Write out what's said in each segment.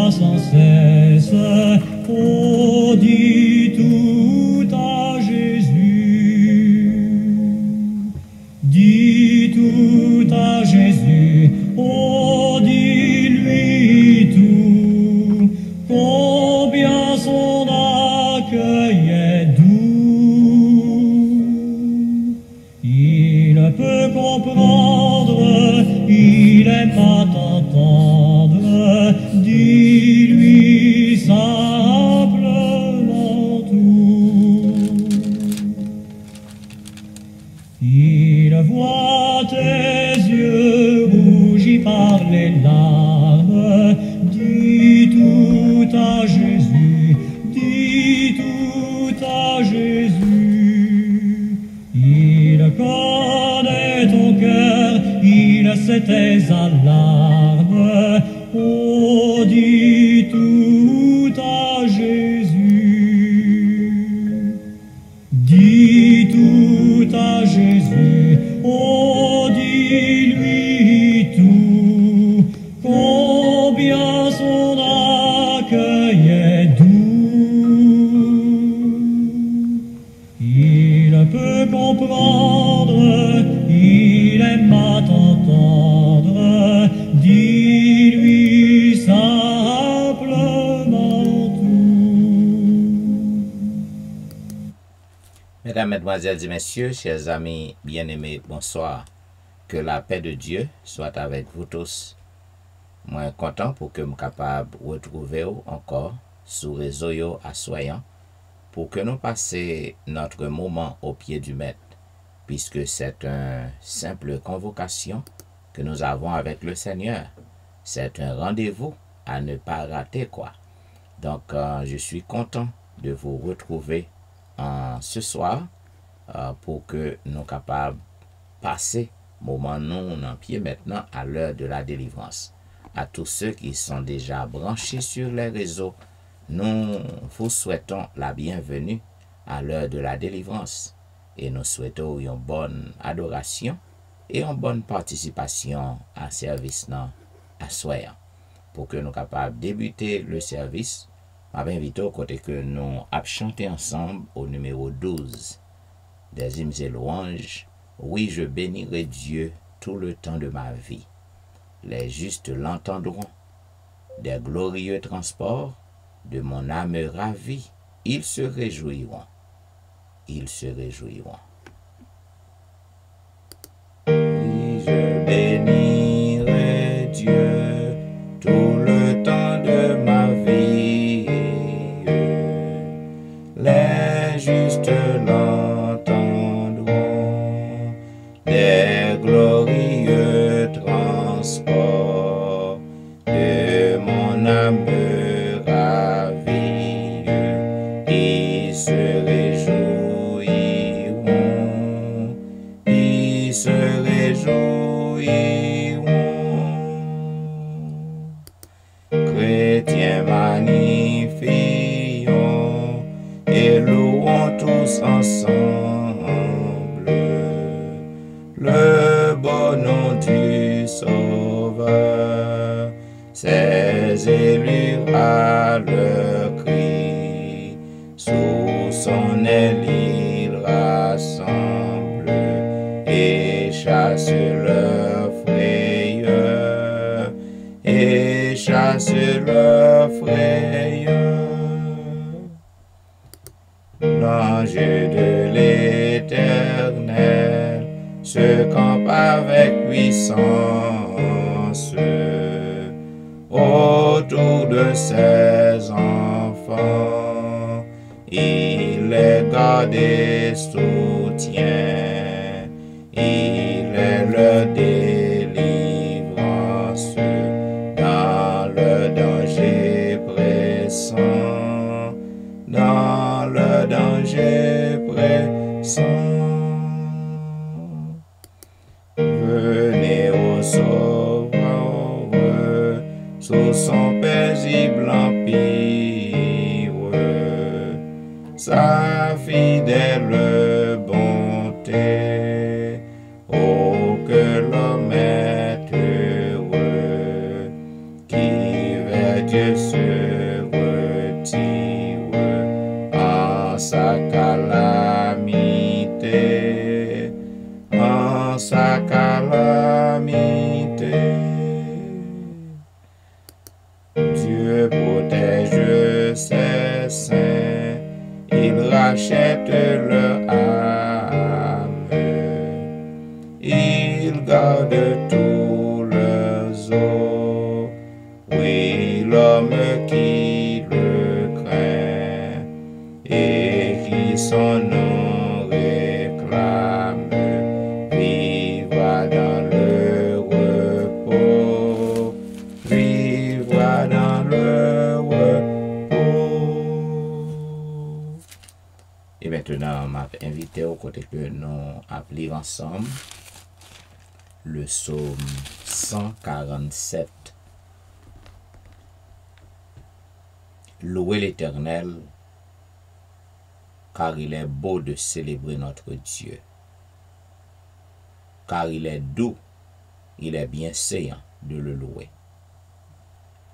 toi sans cesse. Oh, dis tout à Jésus. Dis tout à Jésus. Oh, dis-lui tout. Combien son accueil est doux. Il peut comprendre, il aime à t'entendre. Dis-lui simplement tout. Il voit tes yeux rougis par les larmes. Dis tout à Jésus, dis tout à Jésus. Il connaît ton cœur, il sait tes alarmes. Oh, dis tout à Jésus. Dis tout à Jésus. Oh, dis-lui tout. Combien son accueil est doux. Il peut comprendre, il aime à t'entendre. Dis-lui simplement tout. Mesdames, Mesdemoiselles et Messieurs, chers amis bien-aimés, bonsoir. Que la paix de Dieu soit avec vous tous. Moi, content pour que je sois capable de retrouver encore sur réseau yo assoyant pour que nous passions notre moment au pied du Maître, puisque c'est une simple convocation que nous avons avec le Seigneur. C'est un rendez-vous à ne pas rater, quoi. Donc, je suis content de vous retrouver ce soir pour que nous soyons capables de passer moment nous en pied maintenant à l'heure de la délivrance. À tous ceux qui sont déjà branchés sur les réseaux, nous vous souhaitons la bienvenue à l'heure de la délivrance et nous souhaitons une bonne adoration et une bonne participation à service à soir. Pour que nous soyons capables de débuter le service, je vais inviter au côté que nous avons chanté ensemble au numéro 12 des hymnes et louanges. Oui, je bénirai Dieu tout le temps de ma vie. Les justes l'entendront. Des glorieux transports de mon âme ravie, ils se réjouiront. Ils se réjouiront. Oui, je bénirai Dieu tout le temps de ma vie. Les justes l'entendront. Des glorieux transports de mon âme ravie, ils se réjouiront, ils se réjouiront. Chrétiens magnifions et louons tous ensemble le beau nom du Sauveur. Ses élus à leur cri, sous son aile ils rassemblent et chassent leur frayeur, et chassent leur frayeur. L'ange de l'Éternel se campe avec puissance autour de ses enfants. Il les garde et soutient, il est leur délivrance dans le danger pressant, dans le danger pressant. Venez au Sauveur sous son paisible empire, sa fidèle bonté. Oh, que l'homme est heureux qui vers Dieu se protège ses saints, il rachète leur âme, il garde tous leurs os. Oui, l'homme qui le craint et qui son nom réclame vivra dans le repos, vivra dans le repos. Et maintenant, m'a invité au côté que nous appelons ensemble le psaume 147. Louez l'Éternel, car il est beau de célébrer notre Dieu. Car il est doux, il est bienséant de le louer.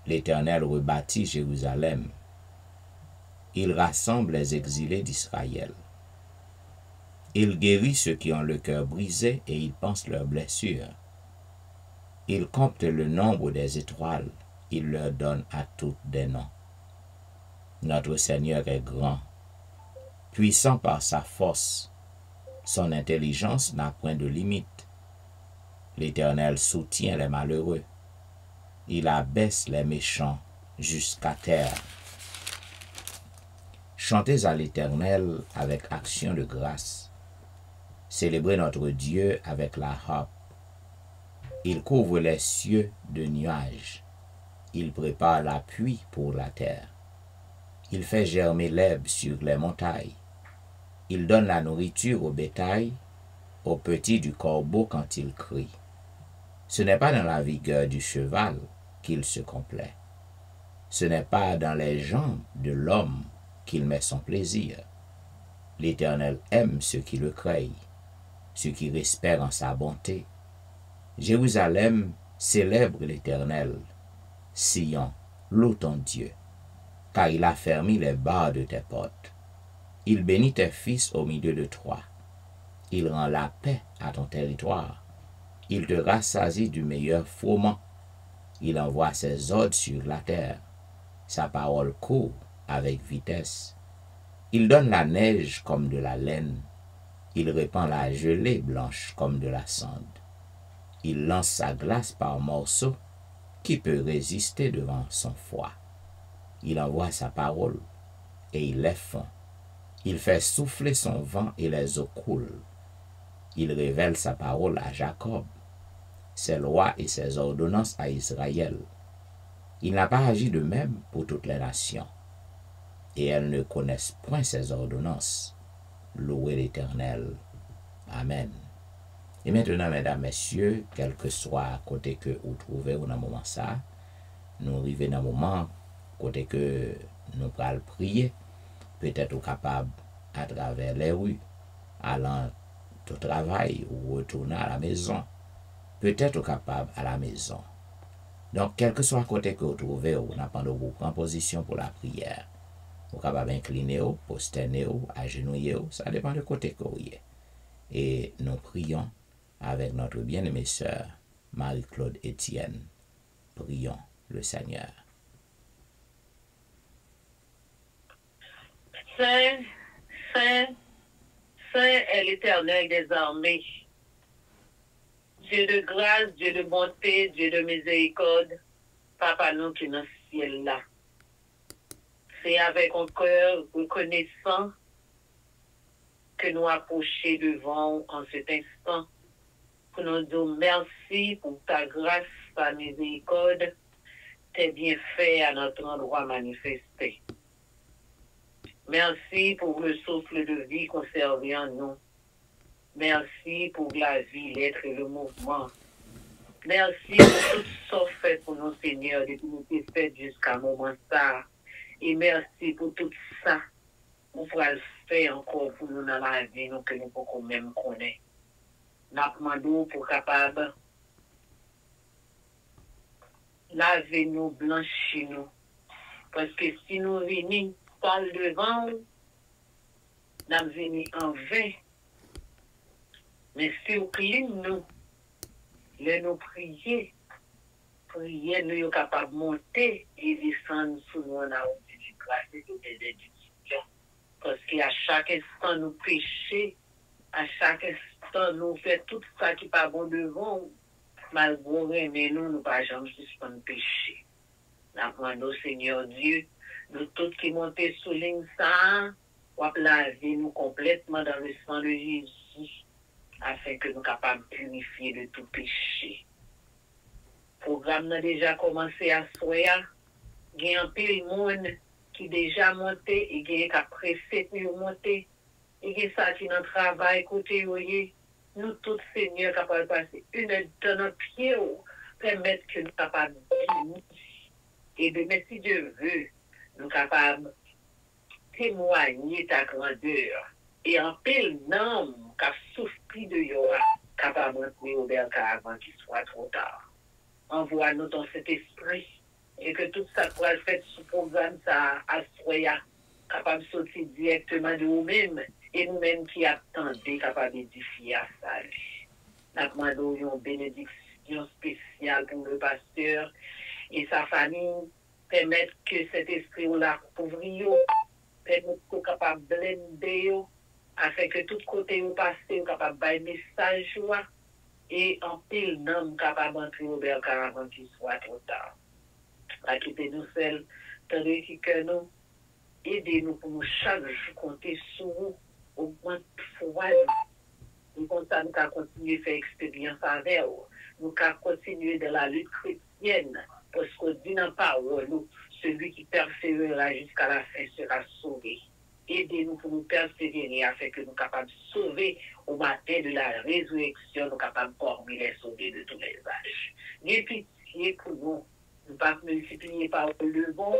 L'Éternel rebâtit Jérusalem. Il rassemble les exilés d'Israël. Il guérit ceux qui ont le cœur brisé et il pense leurs blessures. Il compte le nombre des étoiles, il leur donne à toutes des noms. Notre Seigneur est grand, puissant par sa force. Son intelligence n'a point de limite. L'Éternel soutient les malheureux. Il abaisse les méchants jusqu'à terre. Chantez à l'Éternel avec action de grâce. Célébrez notre Dieu avec la harpe. Il couvre les cieux de nuages. Il prépare la pluie pour la terre. Il fait germer l'herbe sur les montagnes. Il donne la nourriture au bétail, aux petits du corbeau quand il crie. Ce n'est pas dans la vigueur du cheval qu'il se complaît. Ce n'est pas dans les jambes de l'homme qu'il met son plaisir. L'Éternel aime ceux qui le craignent, ceux qui espèrent en sa bonté. Jérusalem célèbre l'Éternel. Sion, loue ton Dieu, car il a fermé les barres de tes portes. Il bénit tes fils au milieu de toi. Il rend la paix à ton territoire. Il te rassasie du meilleur froment. Il envoie ses ordres sur la terre. Sa parole court avec vitesse. Il donne la neige comme de la laine. Il répand la gelée blanche comme de la cendre. Il lance sa glace par morceaux. Qui peut résister devant son froid? Il envoie sa parole et il les fond. Il fait souffler son vent et les eaux coulent. Il révèle sa parole à Jacob, ses lois et ses ordonnances à Israël. Il n'a pas agi de même pour toutes les nations, et elles ne connaissent point ses ordonnances. Louez l'Éternel. Amen. Et maintenant, mesdames, messieurs, quel que soit côté que vous trouvez dans le moment ça, nous arrivons dans le moment côté que nous allons prier, peut-être capable à travers les rues, allant au travail ou retourner à la maison, peut-être capable à la maison. Donc, quel que soit côté que vous trouvez, vous n'avez pas de vous en position pour la prière. Vous êtes capable d'incliner, posterner, agenouiller, ça dépend de côté que vous êtes. Et nous prions avec notre bien-aimée sœur Marie-Claude Etienne. Prions le Seigneur. Saint, Saint, Saint est l'Éternel des armées. Dieu de grâce, Dieu de bonté, Dieu de miséricorde, Papa nous qui est dans le ciel là. C'est avec un cœur reconnaissant que nous approchons devant en cet instant pour nous dire merci pour ta grâce, ta miséricorde, tes bienfaits à notre endroit manifestés. Merci pour le souffle de vie conservé en nous. Merci pour la vie, l'être et le mouvement. Merci pour tout ce fait pour nous, Seigneur, depuis nous t'es fait jusqu'à moment ça. Et merci pour tout ça. On pourra le faire encore pour nous dans la vie, nous que nous pouvons même connaître. Nous demandons pour capable laver nous, blanchir nous. Parce que si nous venons par devant, nous venons en vain. Mais si vous clean nous, les nous prier, prière nous sommes capables de monter et descendre sous nous en du grâce et de bénédiction. Parce qu'à chaque instant nous péchons, à chaque instant nous faisons tout ça qui n'est pas bon devant, malgré mais nous ne pas jamais suspendre péché. Nous demandons Seigneur Dieu, nous tous qui montons sous ligne ça, ou laver nous complètement dans le sang de Jésus, afin que nous soyons capables de purifier de tout péché. Le programme a déjà commencé à soya. Il y a un peu de monde qui déjà monté et qui a pressé pour monter. Et qui ça qui dans le travail côté nous tous Seigneur capables de passer une heure dans notre pied permettre que nous capables de et de mais si Dieu veut nous capables de témoigner ta grandeur et en pile nom qu'a souffri de Yoa capable de rentrer au bercail avant qu'il soit trop tard. Envoie-nous dans cet esprit et que tout ça pourra faire sous programme ça à soya capable de sortir directement de nous-mêmes et nous-mêmes qui attendons capables d'édifier à ça. Nous demandons une bénédiction spéciale pour le pasteur et sa famille, permettre que cet esprit la couvre, permettre qu'on soit capable de blender, afin que tout côté où passer, on capable de message et en pile nom capable d'entrer au bercail avant qu'il soit trop tard. Quittez-nous seuls, tandis que nous, aidez-nous pour nous chaque jour compter sur vous, au moins foi. Nous continuons à continuer à faire expérience avec vous. Nous continuer dans la lutte chrétienne, parce que dit dans la parole, celui qui persévérera jusqu'à la fin sera sauvé. Aidez-nous pour nous persévérer afin que nous soyons capables de sauver au matin de la résurrection, nous soyons capables de former les sauvés de tous les âges. N'ayez pitié pour nous. Nous ne pas multiplier par le bon,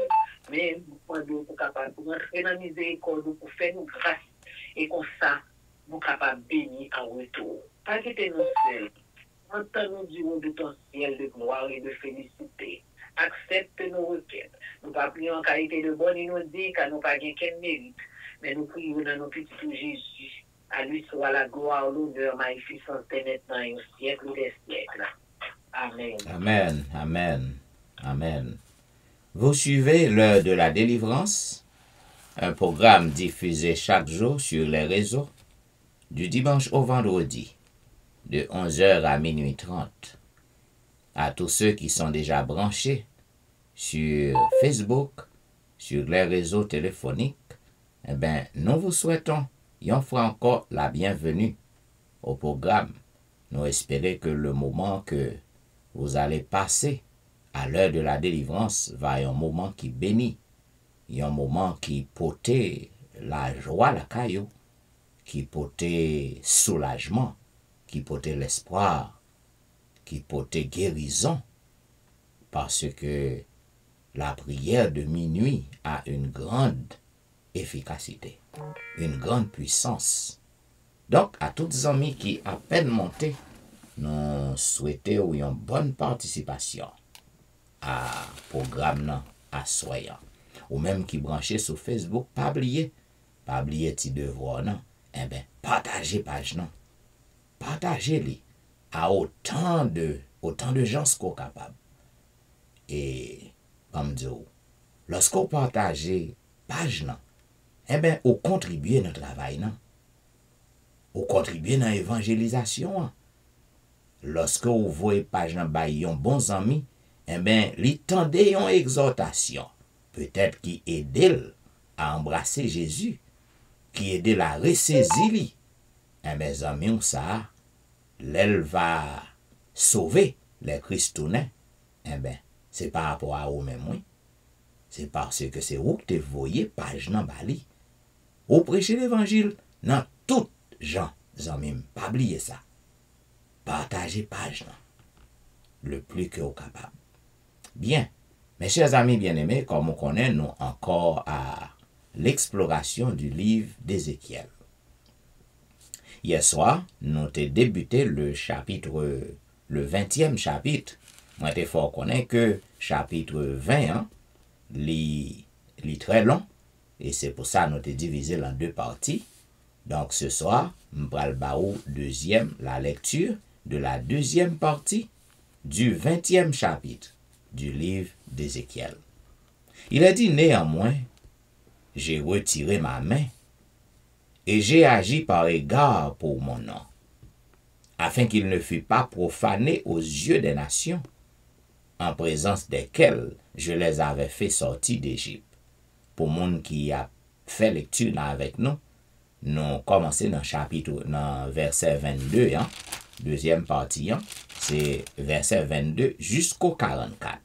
mais nous sommes capables de rentrer dans la miséricorde pour faire nous grâce et comme ça, nous sommes capables de bénir en retour. Pas quitter nous seuls. Entends-nous du haut de ton ciel de gloire et de félicité. Accepte nos requêtes. Nous ne pas prier en qualité de bonne et nous dire car nous pas gagné quel mérite. Mais nous prions dans nos petits Jésus. À lui soit la gloire, l'honneur, magnificence, maintenant et au siècle des siècles. Amen. Amen, amen, amen. Vous suivez l'heure de la délivrance, un programme diffusé chaque jour sur les réseaux, du dimanche au vendredi, de 11h à minuit 30. À tous ceux qui sont déjà branchés sur Facebook, sur les réseaux téléphoniques, eh bien, nous vous souhaitons une fois encore la bienvenue au programme. Nous espérons que le moment que vous allez passer à l'heure de la délivrance va être un moment qui bénit, un moment qui porte la joie, la caillou, qui porte soulagement, qui porte l'espoir, qui porte guérison, parce que la prière de minuit a une grande efficacité, une grande puissance. Donc, à toutes les amis qui à peine monté, nous souhaitons une bonne participation à programme à soyant. Ou même qui branché sur Facebook, pas oublier ti devoir non. Eh bien, partagez page non. Partagez-les à autant de gens qu'on est capable. Et, comme dire, lorsqu'on partage page non, eh bien, on contribue dans le travail non. On contribue dans l'évangélisation. Lorsque vous voyez page nan bay yon bons amis, eh bien, li tende yon exhortation, peut-être qui aide à embrasser Jésus, qui aide à ressaisir li. Eh bien, amis, ça, l'elle va sauver les Christounais. Eh bien, c'est par rapport à vous-même, oui. C'est parce que c'est vous que vous voyez page nan bali. Vous prêchez l'évangile dans toutes gens, amis, pas oublier ça. Partagez page là, le plus que vous capable. Bien, mes chers amis bien-aimés, comme on connaît, nous encore à l'exploration du livre d'Ézéchiel. Hier soir, nous avons débuté le 20e chapitre. Moi, je fort connaître que chapitre 20, est très long, et c'est pour ça que nous avons divisé en deux parties. Donc ce soir, nous allons la lecture de la deuxième partie du 20e chapitre. du livre d'Ézéchiel. Il a dit néanmoins, j'ai retiré ma main et j'ai agi par égard pour mon nom, afin qu'il ne fût pas profané aux yeux des nations, en présence desquelles je les avais fait sortir d'Égypte. Pour monde qui a fait lecture avec nous, nous commençons dans verset 22, deuxième partie, c'est verset 22 jusqu'au 44.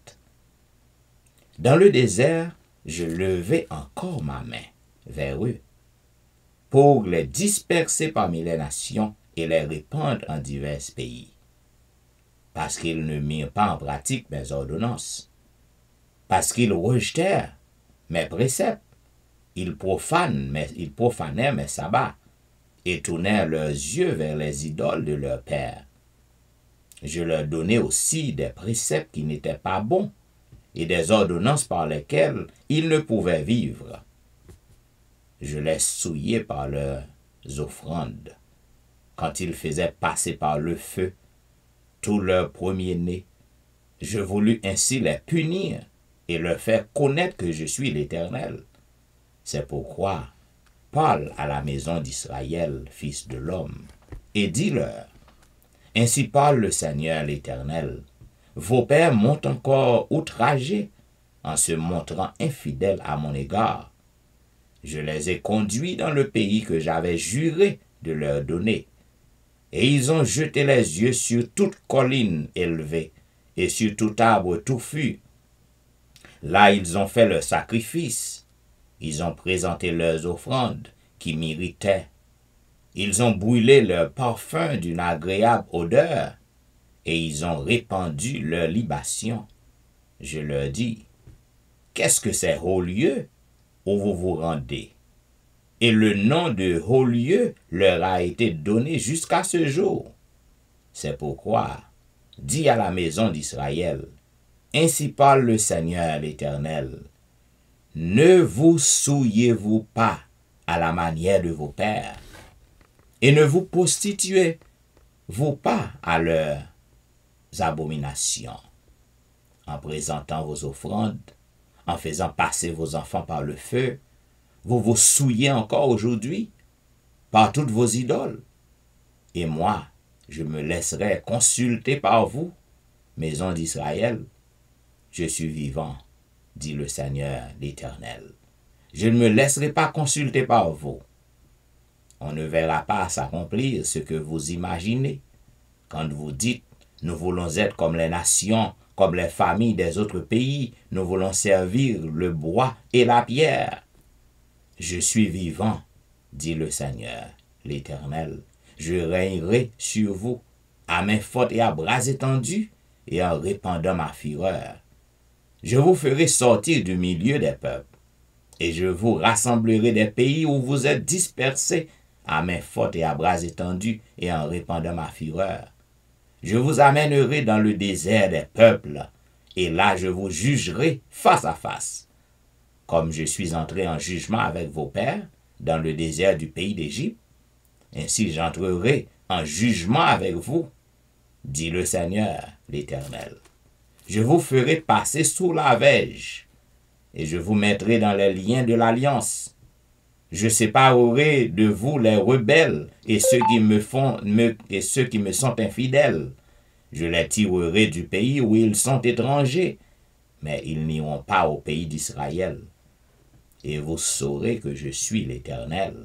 Dans le désert, je levai encore ma main vers eux, pour les disperser parmi les nations et les répandre en divers pays, parce qu'ils ne mirent pas en pratique mes ordonnances, parce qu'ils rejetèrent mes préceptes, ils profanèrent mes sabbats, et tournèrent leurs yeux vers les idoles de leurs pères. Je leur donnai aussi des préceptes qui n'étaient pas bons, et des ordonnances par lesquelles ils ne pouvaient vivre. Je les souillai par leurs offrandes, quand ils faisaient passer par le feu tous leurs premiers-nés. Je voulus ainsi les punir et leur faire connaître que je suis l'Éternel. C'est pourquoi parle à la maison d'Israël, fils de l'homme, et dis-leur, ainsi parle le Seigneur l'Éternel. Vos pères m'ont encore outragé en se montrant infidèles à mon égard. Je les ai conduits dans le pays que j'avais juré de leur donner, et ils ont jeté les yeux sur toute colline élevée et sur tout arbre touffu. Là ils ont fait leurs sacrifices, ils ont présenté leurs offrandes qui m'irritaient, ils ont brûlé leur parfum d'une agréable odeur, et ils ont répandu leur libation. Je leur dis, qu'est-ce que ces hauts lieux où vous vous rendez? Et le nom de haut lieu leur a été donné jusqu'à ce jour. C'est pourquoi, dis à la maison d'Israël, ainsi parle le Seigneur l'Éternel, ne vous souillez-vous pas à la manière de vos pères, et ne vous prostituez-vous pas à leurs abominations, en présentant vos offrandes, en faisant passer vos enfants par le feu. Vous vous souillez encore aujourd'hui par toutes vos idoles. Et moi, je me laisserai consulter par vous, maison d'Israël. Je suis vivant, dit le Seigneur l'Éternel. Je ne me laisserai pas consulter par vous. On ne verra pas s'accomplir ce que vous imaginez quand vous dites, nous voulons être comme les nations, comme les familles des autres pays, nous voulons servir le bois et la pierre. Je suis vivant, dit le Seigneur l'Éternel. Je régnerai sur vous, à main forte et à bras étendus, et en répandant ma fureur. Je vous ferai sortir du milieu des peuples, et je vous rassemblerai des pays où vous êtes dispersés, à main forte et à bras étendus, et en répandant ma fureur. Je vous amènerai dans le désert des peuples, et là je vous jugerai face à face. Comme je suis entré en jugement avec vos pères, dans le désert du pays d'Égypte, ainsi j'entrerai en jugement avec vous, dit le Seigneur l'Éternel. Je vous ferai passer sous la verge, et je vous mettrai dans les liens de l'alliance. Je séparerai de vous les rebelles et ceux qui me sont infidèles. Je les tirerai du pays où ils sont étrangers, mais ils n'iront pas au pays d'Israël. Et vous saurez que je suis l'Éternel.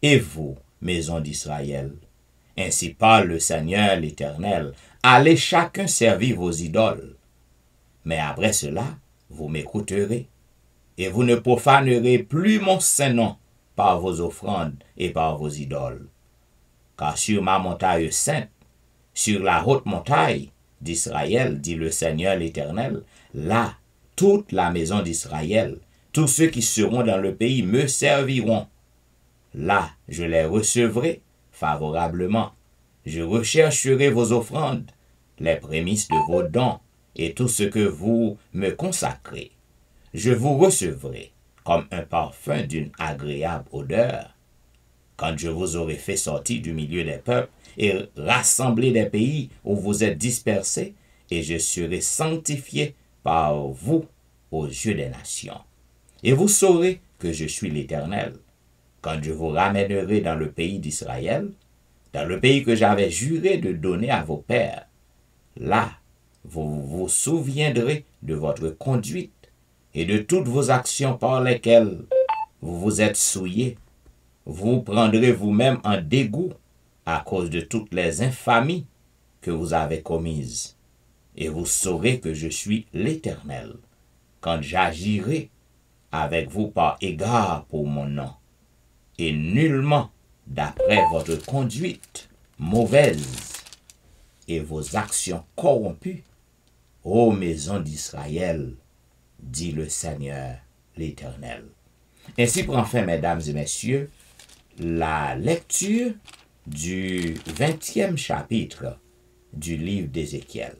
Et vous, maison d'Israël, ainsi parle le Seigneur l'Éternel, allez chacun servir vos idoles. Mais après cela, vous m'écouterez, et vous ne profanerez plus mon saint nom par vos offrandes et par vos idoles. Car sur ma montagne sainte, sur la haute montagne d'Israël, dit le Seigneur l'Éternel, là, toute la maison d'Israël, tous ceux qui seront dans le pays me serviront. Là, je les recevrai favorablement. Je rechercherai vos offrandes, les prémices de vos dons, et tout ce que vous me consacrez. Je vous recevrai comme un parfum d'une agréable odeur. Quand je vous aurai fait sortir du milieu des peuples et rassembler des pays où vous êtes dispersés, et je serai sanctifié par vous aux yeux des nations. Et vous saurez que je suis l'Éternel, quand je vous ramènerai dans le pays d'Israël, dans le pays que j'avais juré de donner à vos pères. Là, vous vous souviendrez de votre conduite et de toutes vos actions par lesquelles vous vous êtes souillés. Vous prendrez vous-même en dégoût à cause de toutes les infamies que vous avez commises. Et vous saurez que je suis l'Éternel, quand j'agirai avec vous par égard pour mon nom, et nullement d'après votre conduite mauvaise et vos actions corrompues, ô maison d'Israël, dit le Seigneur l'Éternel. Ainsi prend fin, mesdames et messieurs, la lecture du 20e chapitre du livre d'Ézéchiel.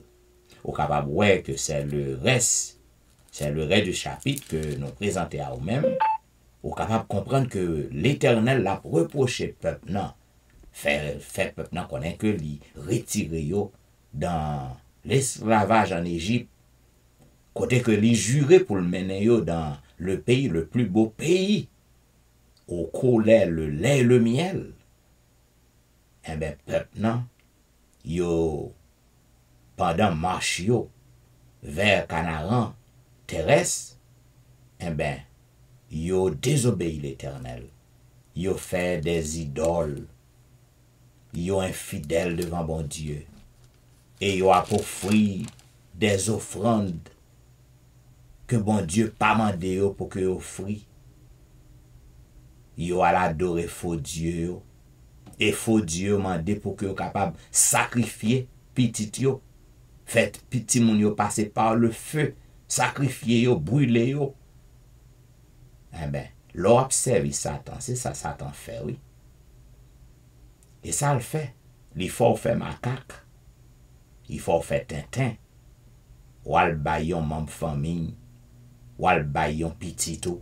Au capable ouais que c'est le reste du chapitre que nous présentons à nous-mêmes. Au capable comprendre que l'Éternel l'a reproché peuple non, fait peuple non connaît que lui retirer yo dans l'esclavage en Égypte, côté que lui juré pour le mener yo dans le pays, le plus beau pays, où coulait le lait et le miel. Eh bien, peuple non, yo pendant marche yo vers Canaan terrestre, eh bien, yo désobéi l'Éternel. Yo fait des idoles. Yo infidèles devant bon Dieu. Et yo a offert des offrandes que bon Dieu pas mandé yo pour que yo offri. Yo a adoré faux Dieu yo. Et faux Dieu mandé pour que yo capable sacrifier petit yo. Fait petit moun yo passer par le feu, sacrifier yo, brûler yo. Eh bien, l'observe Satan, c'est ça Satan fait, oui. Et ça le fait. Il faut faire macaque. Il faut faire tintin. Ou al bayon membre famille. Ou al bayon petit tout.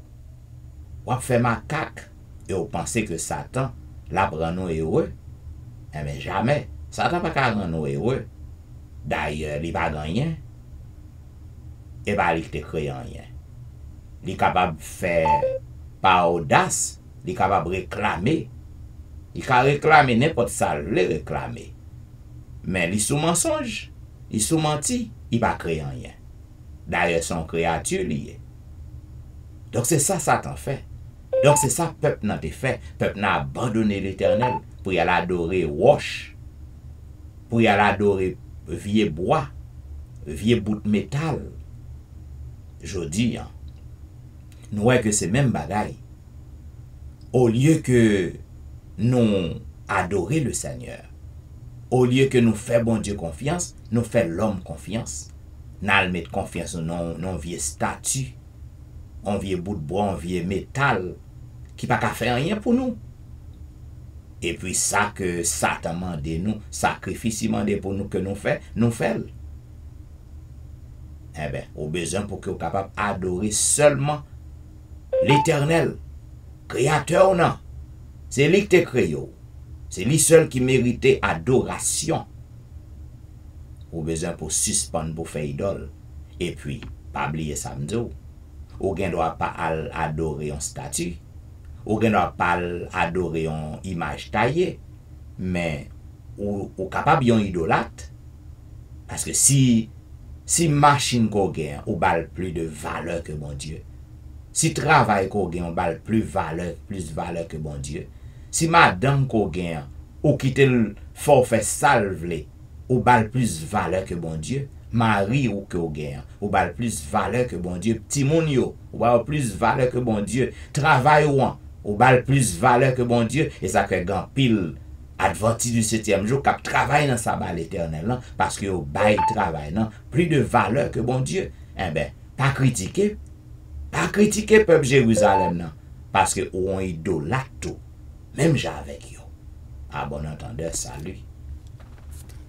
Ou al faire macaque. Et vous pensez que Satan la rend nous heureux. Eh bien, jamais. Satan pas qu'à rendre nous heureux. D'ailleurs, il va gagner. Et bien, il te crée rien. Il est capable de faire par audace, il est capable de réclamer. Il peut réclamer n'importe ça, il réclamer. Mais il est sous mensonge, il est sous menti, il va créer rien. D'ailleurs, son créature lié. Donc c'est ça Satan fait. Donc c'est ça peuple n'a fait. Peuple n'a abandonné l'Éternel pour y aller adorer roche, pour y aller adorer vieux bois, vieux bout de métal. Je dis, hein, nous voyons que c'est même bagaille. Au lieu que nous adorer le Seigneur, au lieu que nous faisons bon Dieu confiance, nous faisons l'homme confiance. Nous mettons confiance dans nos vieux statues, en vieux bout de bois, en vieux métal, qui ne peut pas faire rien pour nous. Et puis ça que Satan mande nous, sacrifice mande pour nous que nous faisons. Eh bien, au besoin pour que nous soyons capables d'adorer seulement l'Éternel, créateur non. C'est lui qui te créé. C'est lui seul qui méritait adoration. Au besoin pour suspendre pour faire idole. Et puis, pas oublier samedi. Ou ne doit pas adorer un statut. Ou ne doit pas adorer une image taillée. Mais, ou capable d'un idolâtre. Parce que si machine qu'on gagne, ou bal plus de valeur que mon Dieu. Si travail qu'on gagne, on bal plus valeur que bon Dieu. Si madame qu'on gagne, ou quitte le forfait salvelé, ou bal plus valeur que bon Dieu. Marie ou qu'on gagne, ou bal plus valeur que bon Dieu. Petit moun yo, ou bal plus valeur que bon Dieu. Travail ou bal plus valeur que bon Dieu. Et ça fait grand pile adventi du 7e jour qui travaille dans sa balle éternelle, parce que au bail travail, plus de valeur que bon Dieu. Eh bien, pas critiquer peuple Jérusalem, non, parce que on idolâtre tout, même j'avec eux. À bon entendeur, salut.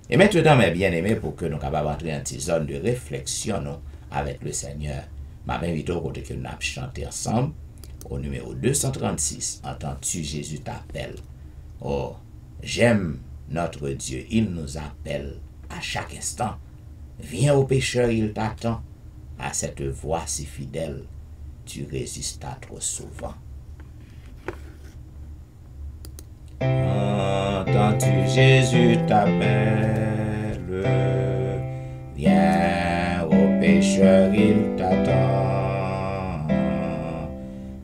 Et maintenant, mes bien-aimés, pour que nous capables d'entrer dans une zone de réflexion non, avec le Seigneur, je m'invite au côté que nous avons chanté ensemble, au numéro 236, Entends-tu Jésus t'appelle. Oh, j'aime notre Dieu, il nous appelle à chaque instant. Viens au pécheur, il t'attend. À cette voix si fidèle, tu résistas trop souvent. Entends-tu Jésus t'appelle? Viens au pécheur, il t'attend.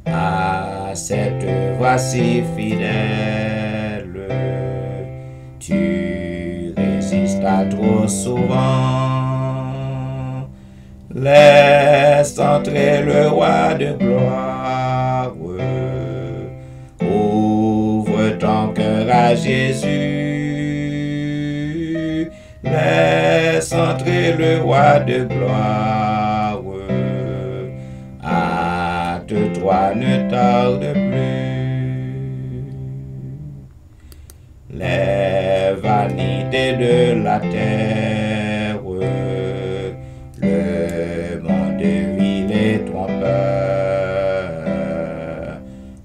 À cette voix si fidèle, tu résistas trop souvent. Laisse entrer le roi de gloire. Ouvre ton cœur à Jésus. Laisse entrer le roi de gloire. Hâte-toi, ne tarde plus. Les vanités de la terre, le monde vil et trompeur,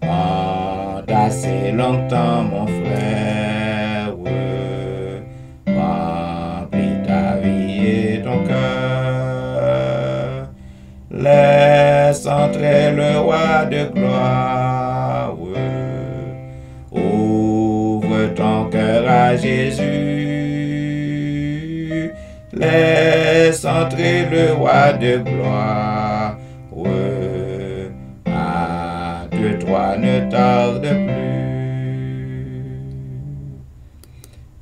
ont assez longtemps, mon frère, remplis ta vie et ton cœur. Laisse entrer le roi de gloire. Ouvre ton cœur à Jésus. Laisse entrer le roi de gloire. Hâte-toi, ne tarde plus.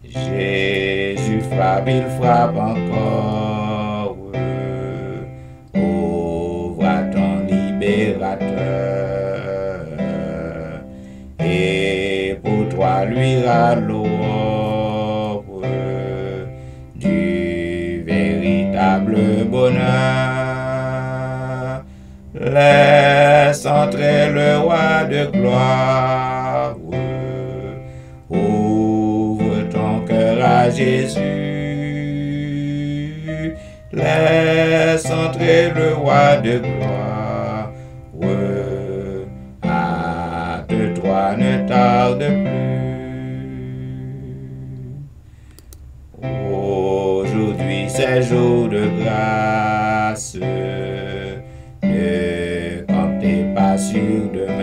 Jésus frappe, il frappe encore. Ouvre à ton libérateur. Et pour toi, lui l'aube du véritable bonheur. Laisse entrer le roi de gloire. Ouvre ton cœur à Jésus. Laisse entrer le roi de gloire. Hâte-toi, ne tarde plus. Aujourd'hui c'est jour de grâce. Ne comptez pas sur demain.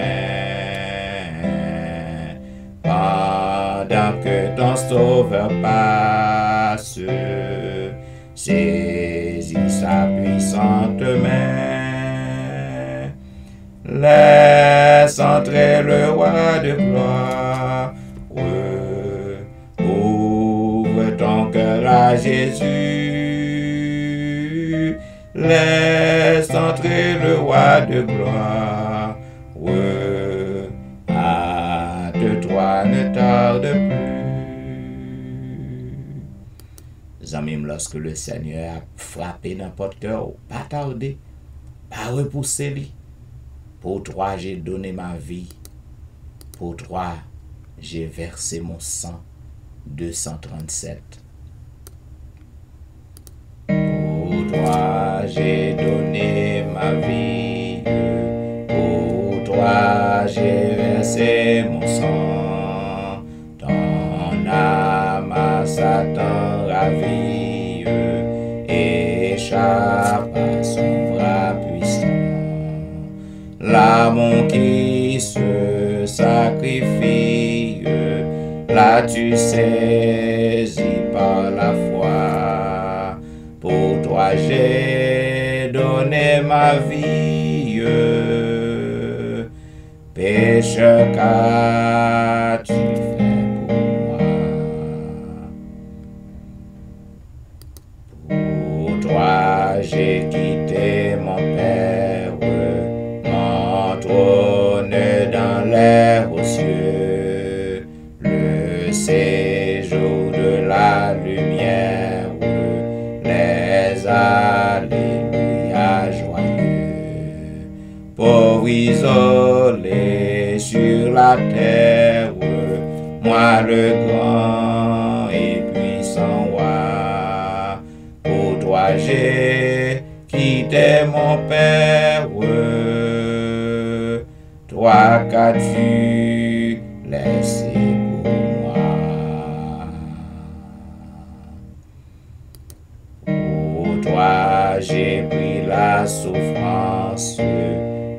Pendant que ton sauveur passe, saisis sa puissante main. Laisse entrer le roi de gloire. Ouvre ton cœur à Jésus. Laisse entrer le roi de gloire. Hâte-toi, ne tarde plus. Amis, lorsque le Seigneur a frappé dans votre cœur, pas tarder, pas repousser lui. Pour toi, j'ai donné ma vie. Pour toi, j'ai versé mon sang. 237. Pour toi, j'ai donné ma vie. Pour toi, j'ai versé mon sang. Ton âme à Satan ravi, échappe à son bras puissant. L'amour qui se sacrifie, là tu saisis par la foi. Pour toi j'ai donné ma vie. Pécheur, qu'as-tu fait pour moi? Pour toi j'ai quitté mon Père, mon trône dans l'air aux cieux, le séjour de la lumière, les alléluia joyeux. Pauvre isolé sur la terre, moi le grand et puissant roi. Pour toi j'ai quitté mon Père. Toi qu'as-tu laissé pour moi? Pour toi j'ai pris la souffrance,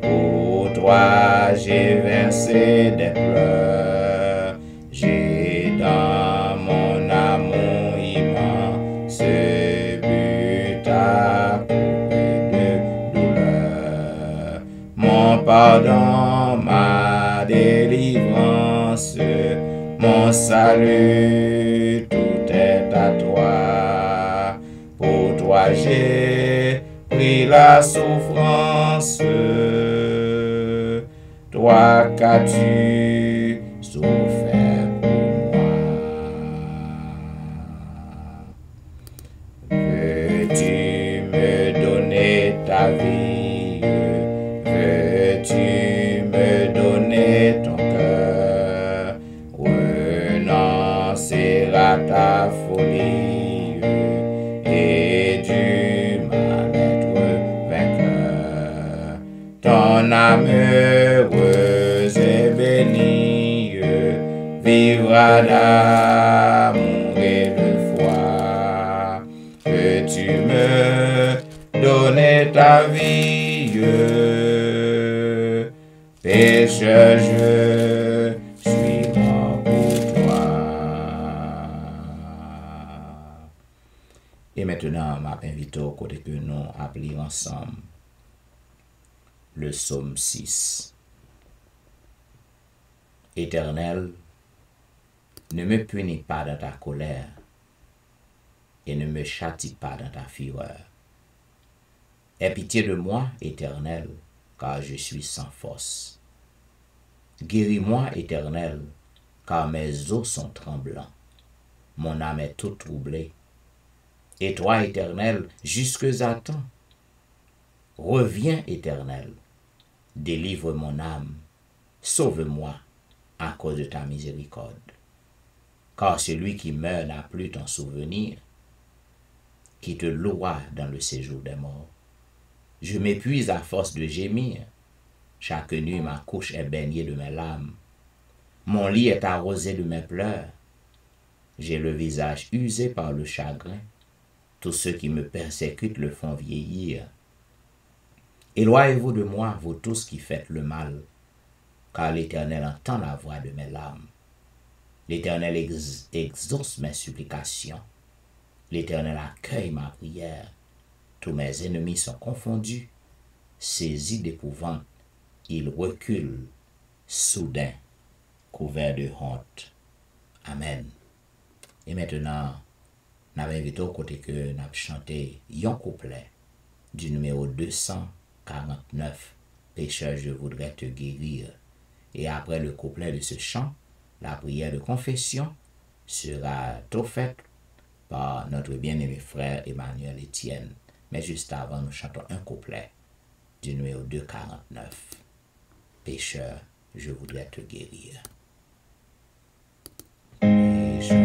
pour toi j'ai versé des pleurs, j'ai dans mon amour immense but à couper de douleur. Mon pardon, ma délivrance, mon salut, tout est à toi. Pour toi j'ai pris la souffrance, toi qu'as-tu souffert pour moi. Veux-tu me donner ta vie? Veux-tu me donner ton cœur? Renoncer à ta folie et du mal-être vainqueur. Ton âme heureuse et bénie vivra d'amour et de foi. Peux-tu me donner ta vie? Pécheur, je suis mort pour toi. Et maintenant, je m'invite au côté que nous appelons ensemble le psaume 6. Éternel, ne me punis pas dans ta colère et ne me châtie pas dans ta fureur. Aie pitié de moi, Éternel, car je suis sans force. Guéris-moi, Éternel, car mes os sont tremblants. Mon âme est toute troublée. Et toi, Éternel, jusque à temps. Reviens, Éternel, délivre mon âme, sauve-moi à cause de ta miséricorde. Car celui qui meurt n'a plus ton souvenir, qui te louera dans le séjour des morts. Je m'épuise à force de gémir. Chaque nuit, ma couche est baignée de mes larmes. Mon lit est arrosé de mes pleurs. J'ai le visage usé par le chagrin. Tous ceux qui me persécutent le font vieillir. Éloignez-vous de moi, vous tous qui faites le mal, car l'Éternel entend la voix de mes larmes. L'Éternel exauce mes supplications. L'Éternel accueille ma prière. Tous mes ennemis sont confondus. Saisis d'épouvante, ils reculent, soudain, couverts de honte. Amen. Et maintenant, nous avons invité au côté que nous avons chanté un couplet du numéro 249, Pécheur, je voudrais te guérir. Et après le couplet de ce chant, la prière de confession sera tout faite par notre bien-aimé frère Emmanuel Etienne. Mais juste avant, nous chantons un couplet du numéro 249. Pécheur, je voudrais te guérir. Pécheur,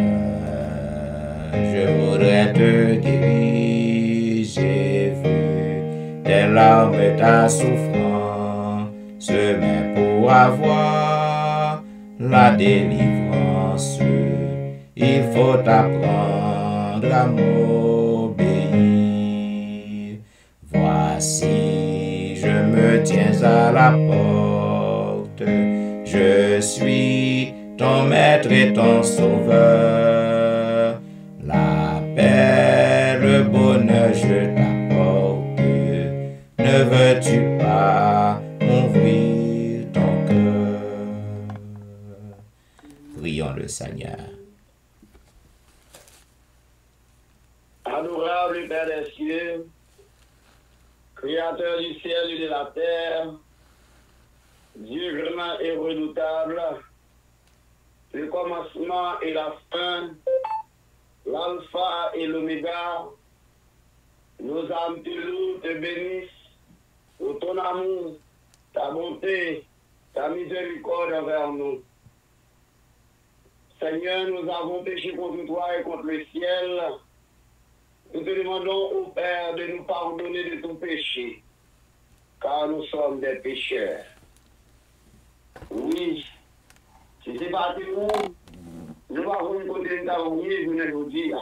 je voudrais te guérir. J'ai vu tes larmes et ta souffrance, mais pour avoir la délivrance, il faut apprendre à m'obéir. Voici, je me tiens à la porte, je suis ton maître et ton sauveur. La paix, le bonheur, je t'apporte. Ne veux-tu pas m'ouvrir ton cœur? Prions le Seigneur. Adorable Père des cieux, Créateur du ciel et de la terre, Dieu grand et redoutable, le commencement et la fin, l'alpha et l'oméga, nos âmes te louent, te bénissent pour ton amour, ta bonté, ta miséricorde envers nous. Seigneur, nous avons péché contre toi et contre le ciel. Nous te demandons au Père de nous pardonner de tout péché, car nous sommes des pécheurs. Oui, si c'est pas nous, nous avons une côté de ta vie, je ne vous dis.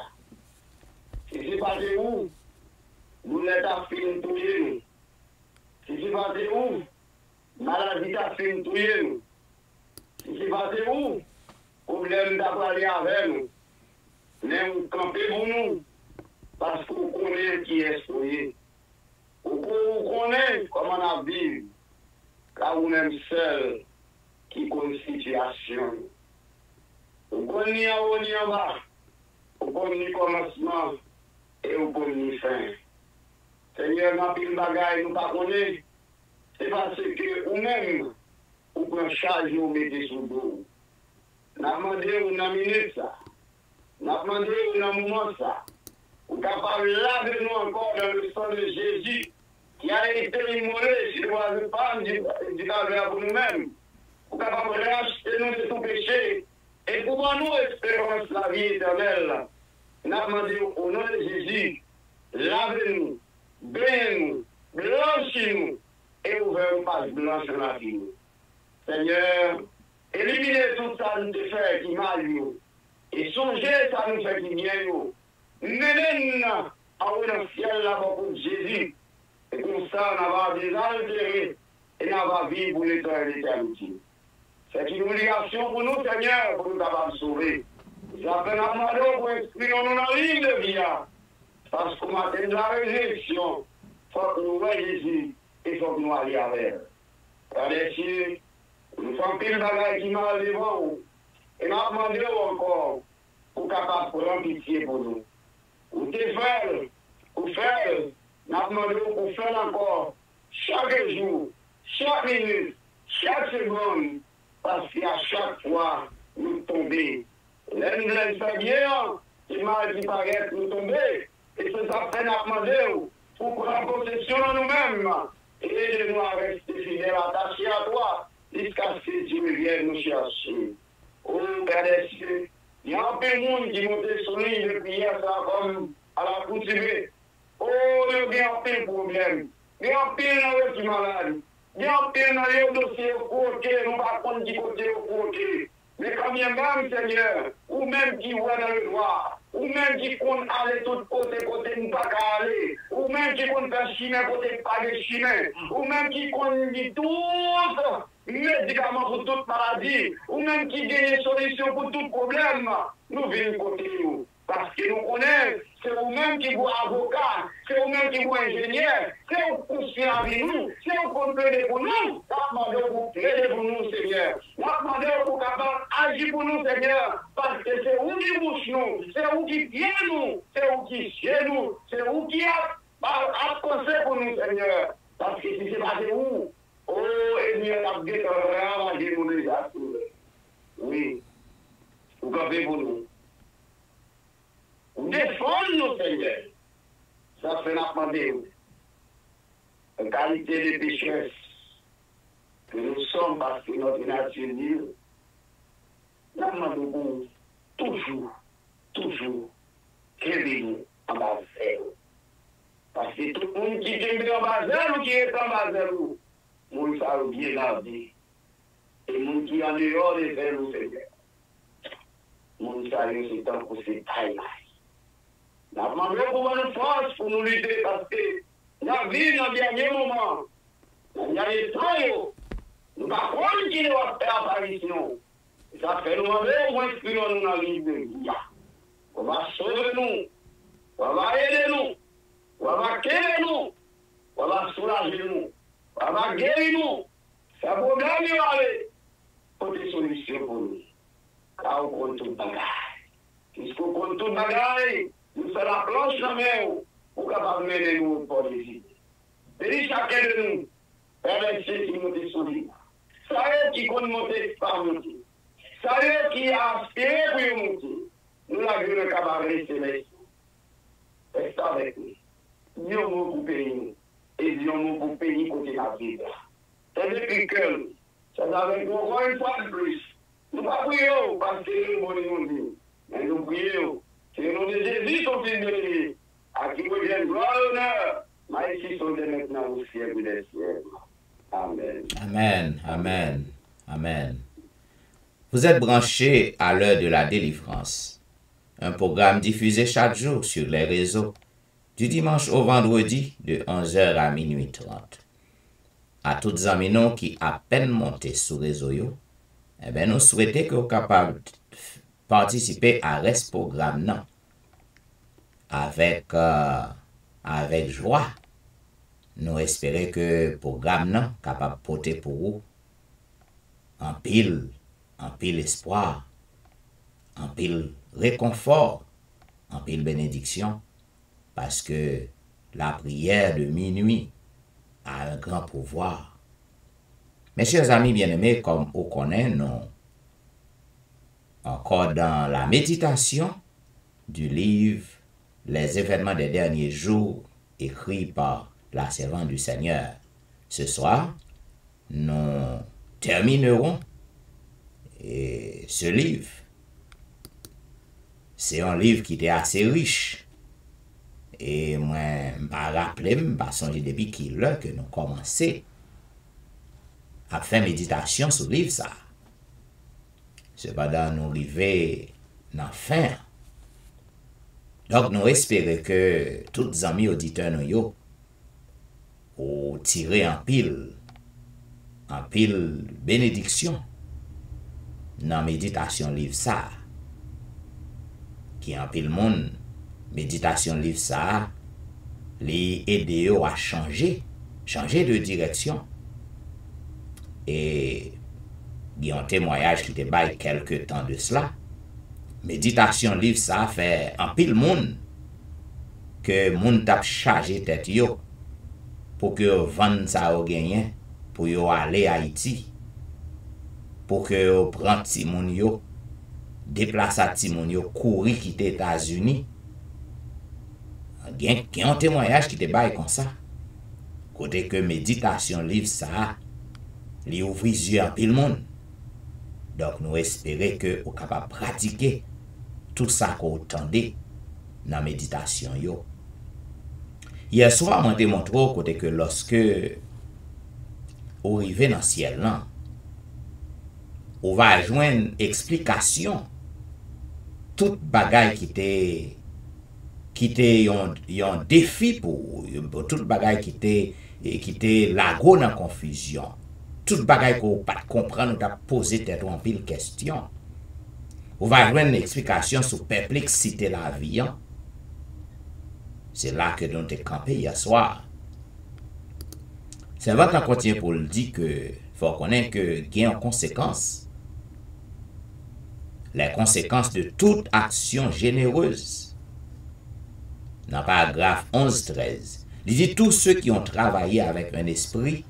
Si c'est pas nous, douleur t'a fait touiller nous. Si c'est passé où, maladie t'a fait touiller nous. Si c'est passé où, problème t'a parlé avec nous. Mais on camper pour nous, parce qu'on connaît qui est soyez. On connaît comment on vit, car on même seul qui connaît la situation. On connaît en haut ni en bas, on connaît le commencement et on connaît la fin. Seigneur, dans pile bagaille, nous ne connaissons pas. C'est parce que nous-mêmes, on prend charge et on met sous le dos. Nous avons demandé une minute ça. Nous avons demandé un moment ça. Nous sommes capables de laver nous encore dans le sang de Jésus qui a été immolé sur le pan du calvaire pour nous-mêmes. Nous sommes capables de racheter nous de tout péché et pour nous espérons la vie éternelle. Nous avons demandé au nom de Jésus, lavez-nous, bénis-nous, blanchis-nous et ouvrez une page blanche dans la vie. Seigneur, éliminez tout ça nous te fait qui mal nous. Et songez ça nous fait qui bien nous. Menez-nous dans le ciel là pour Jésus. Et comme ça, on va désaltérer et on va vivre pour l'éternité. C'est une obligation pour nous, Seigneur, pour nous capables de sauver. J'appelle à demander pour inscrire nous dans la ligne de vie. Parce qu'on a de la résurrection. Il faut que nous voyons Jésus et il faut que nous allions avec. Regardez, nous faisons pile de bagages qui mal devant nous. Et nous demandons encore pour capable de prendre pitié pour nous. Ou te faire, ou faire, nous demandons pour faire encore chaque jour, chaque minute, chaque seconde, parce qu'à chaque fois, nous tombons. L'un nous fait bien, c'est mal qui paraît nous tomber. Et c'est ça fait nous demander pour prendre possession de nous-mêmes. Et aide-nous à rester fidèles, attachés à toi, jusqu'à ce que tu viennes nous chercher. Oh, Père des cieux, il y a un peu de monde qui monte sur l'île de prière, ça comme à la coutume. Oh, il y a un peu de problème. Il y a un peu de qui malade. Il y a un peu de dossier au côté, nous par contre du côté au côté. Mais quand bien même, Seigneur, ou même qui voit dans le droit, ou même qui compte aller tout côté, nous pas qu'à aller, ou même qui compte faire chemin, côté pas de chemin, ou même qui compte dit tout médicaments pour toute maladie, ou même qui gagne solution pour tout problème, nous venons côté nous. Parce que nous connaissons, c'est vous-même qui vous avocat, c'est vous-même qui vous ingénieur, c'est vous conscient avec nous, c'est vous comprenez pour nous. Nous demandons pour plaider pour nous, Seigneur. Nous demandons pour capable agir pour nous, Seigneur. Parce que c'est vous qui bouche nous, c'est vous qui vient nous, c'est vous qui chez nous, c'est vous qui a conseil pour nous, Seigneur. Parce que si c'est pas de vous, oh, et bien, la guerre, on va dire nous déjà. Oui, vous gardez pour nous. Défendre-nous, Seigneur. Ça fait la pandémie. En qualité de pécheresse que nous sommes parce que notre nature libre, nous demandons toujours, créez-nous en bas zéro. Parce que tout le monde qui est en bas zéro, qui est en bas zéro, nous savons bien la vie. Et nous qui en dehors de zéro, Seigneur, nous savons c'est temps pour ces tailles-là. Nous demandons pour une force pour nous lutter parce que la vie dans le dernier moment, dans le dernier temps, nous ne pouvons pas qui doit faire apparition. Ça fait nous demander au inscrire-nous dans la ligne de vie. On va sauver nous, on va aider nous, on va créer nous, on va soulager nous, on va guérir nous. Ça problème il va aller. Pour des solutions pour nous. Car on compte tout le bagage. Puisqu'on compte tout le bagage, nous faisons la planche dans la main pour capable mener nous au port des îles. Et chacun de nous, Père des cieux qui monte sur lui. Ça y est qui compte monter par monter. Ça y est qui a aspiré pour monter. Nous l'avons capable de rester là. Reste avec nous. Dions-nous pour payer nous. Et dions-nous pour payer côté la vie. C'est depuis que ça va être encore une fois de plus. Nous ne prions pas parce que nous voulons mais nous prions. C'est le nom de Jésus, son fils de Dieu, à qui revient gloire et honneur, mais ici sont des maintenant au siècle des siècles. Amen. Amen, amen, amen. Vous êtes branchés à l'heure de la délivrance, un programme diffusé chaque jour sur les réseaux du dimanche au vendredi de 11h à minuit 30. À toutes les amis qui à peine monté sur le réseau, eh bien, nous souhaitons que vous capables de participer à ce programme avec joie. Nous espérons que le programme est capable de porter pour vous en pile espoir, en pile réconfort, en pile bénédiction, parce que la prière de minuit a un grand pouvoir. Mes chers amis bien-aimés, comme vous connaissez, nous encore dans la méditation du livre Les événements des derniers jours, écrit par la servante du Seigneur. Ce soir, nous terminerons ce livre. C'est un livre qui était assez riche. Et moi, je me rappelle, je me songer depuis qu'il que nous commençons à faire méditation sur le livre ça. Cependant, nous arrivons dans la fin. Donc, nous espérons que tous les amis auditeurs nous ont tiré en pile bénédiction dans la méditation livre ça. Qui en pile monde, méditation livre ça, les aider à changer de direction. Et il y a un témoignage qui te baille quelques temps de cela. Méditation livre ça fait en pile monde que monde t'a chargé tête yo pour que vende ça au gagné pour yo aller à Haïti pour que yo prend ti moun yo déplacer ti moun yo courir quitter États-Unis. Il y a un témoignage qui te baille comme ça. Côté que méditation livre ça li ouvre les yeux en pile monde. Donc nous espérons que vous êtes capable de pratiquer tout ça que vous entendez dans la méditation. Hier soir, je te montré que lorsque vous arrivez dans le ciel, vous va joindre une explication toute bagaille qui était un défi pour toute bagaille qui était la grande confusion. Toute bagaille qu'on ne pas comprendre, nous avons posé tête en pile question. Vous va avoir une explication sur perplexité de la vie. C'est là que nous sommes campés hier soir. C'est vrai qu'on continue pour le dire que faut connaître que il y a une conséquence. Les conséquences de toute action généreuse. Dans le paragraphe 11-13, il dit tous ceux qui ont travaillé avec un esprit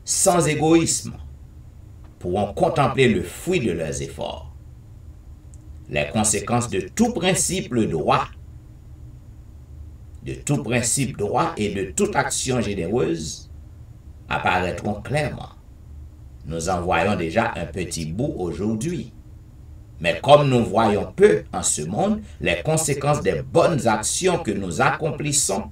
sans égoïsme, pourront contempler le fruit de leurs efforts. Les conséquences de tout principe droit, et de toute action généreuse apparaîtront clairement. Nous en voyons déjà un petit bout aujourd'hui. Mais comme nous voyons peu en ce monde, les conséquences des bonnes actions que nous accomplissons,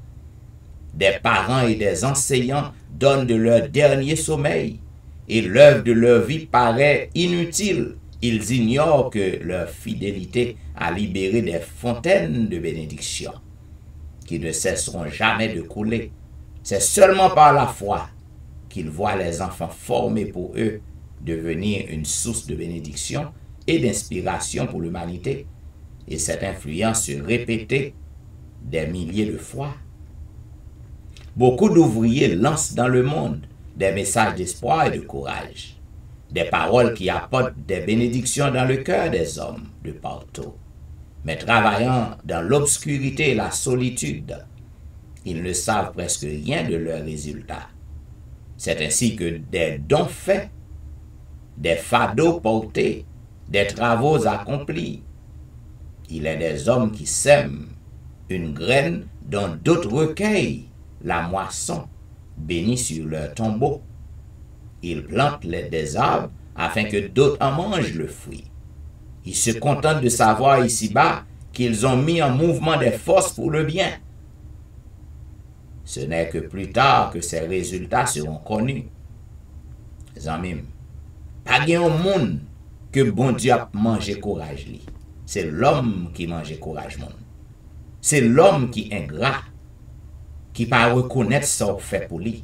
des parents et des enseignants donnent de leur dernier sommeil et l'œuvre de leur vie paraît inutile. Ils ignorent que leur fidélité a libéré des fontaines de bénédiction qui ne cesseront jamais de couler. C'est seulement par la foi qu'ils voient les enfants formés pour eux devenir une source de bénédiction et d'inspiration pour l'humanité, et cette influence se répéter des milliers de fois. Beaucoup d'ouvriers lancent dans le monde des messages d'espoir et de courage, des paroles qui apportent des bénédictions dans le cœur des hommes de partout. Mais travaillant dans l'obscurité et la solitude, ils ne savent presque rien de leurs résultats. C'est ainsi que des dons faits, des fardeaux portés, des travaux accomplis, il est des hommes qui sèment une graine dont d'autres recueillent la moisson bénie sur leur tombeau. Ils plantent des arbres afin que d'autres en mangent le fruit. Ils se contentent de savoir ici-bas qu'ils ont mis en mouvement des forces pour le bien. Ce n'est que plus tard que ces résultats seront connus. Les amis, pas un monde que bon Dieu a mangé courage. C'est l'homme qui mange courage. C'est l'homme qui est ingrat. qui pas reconnaître ça qu'on fait pour lui.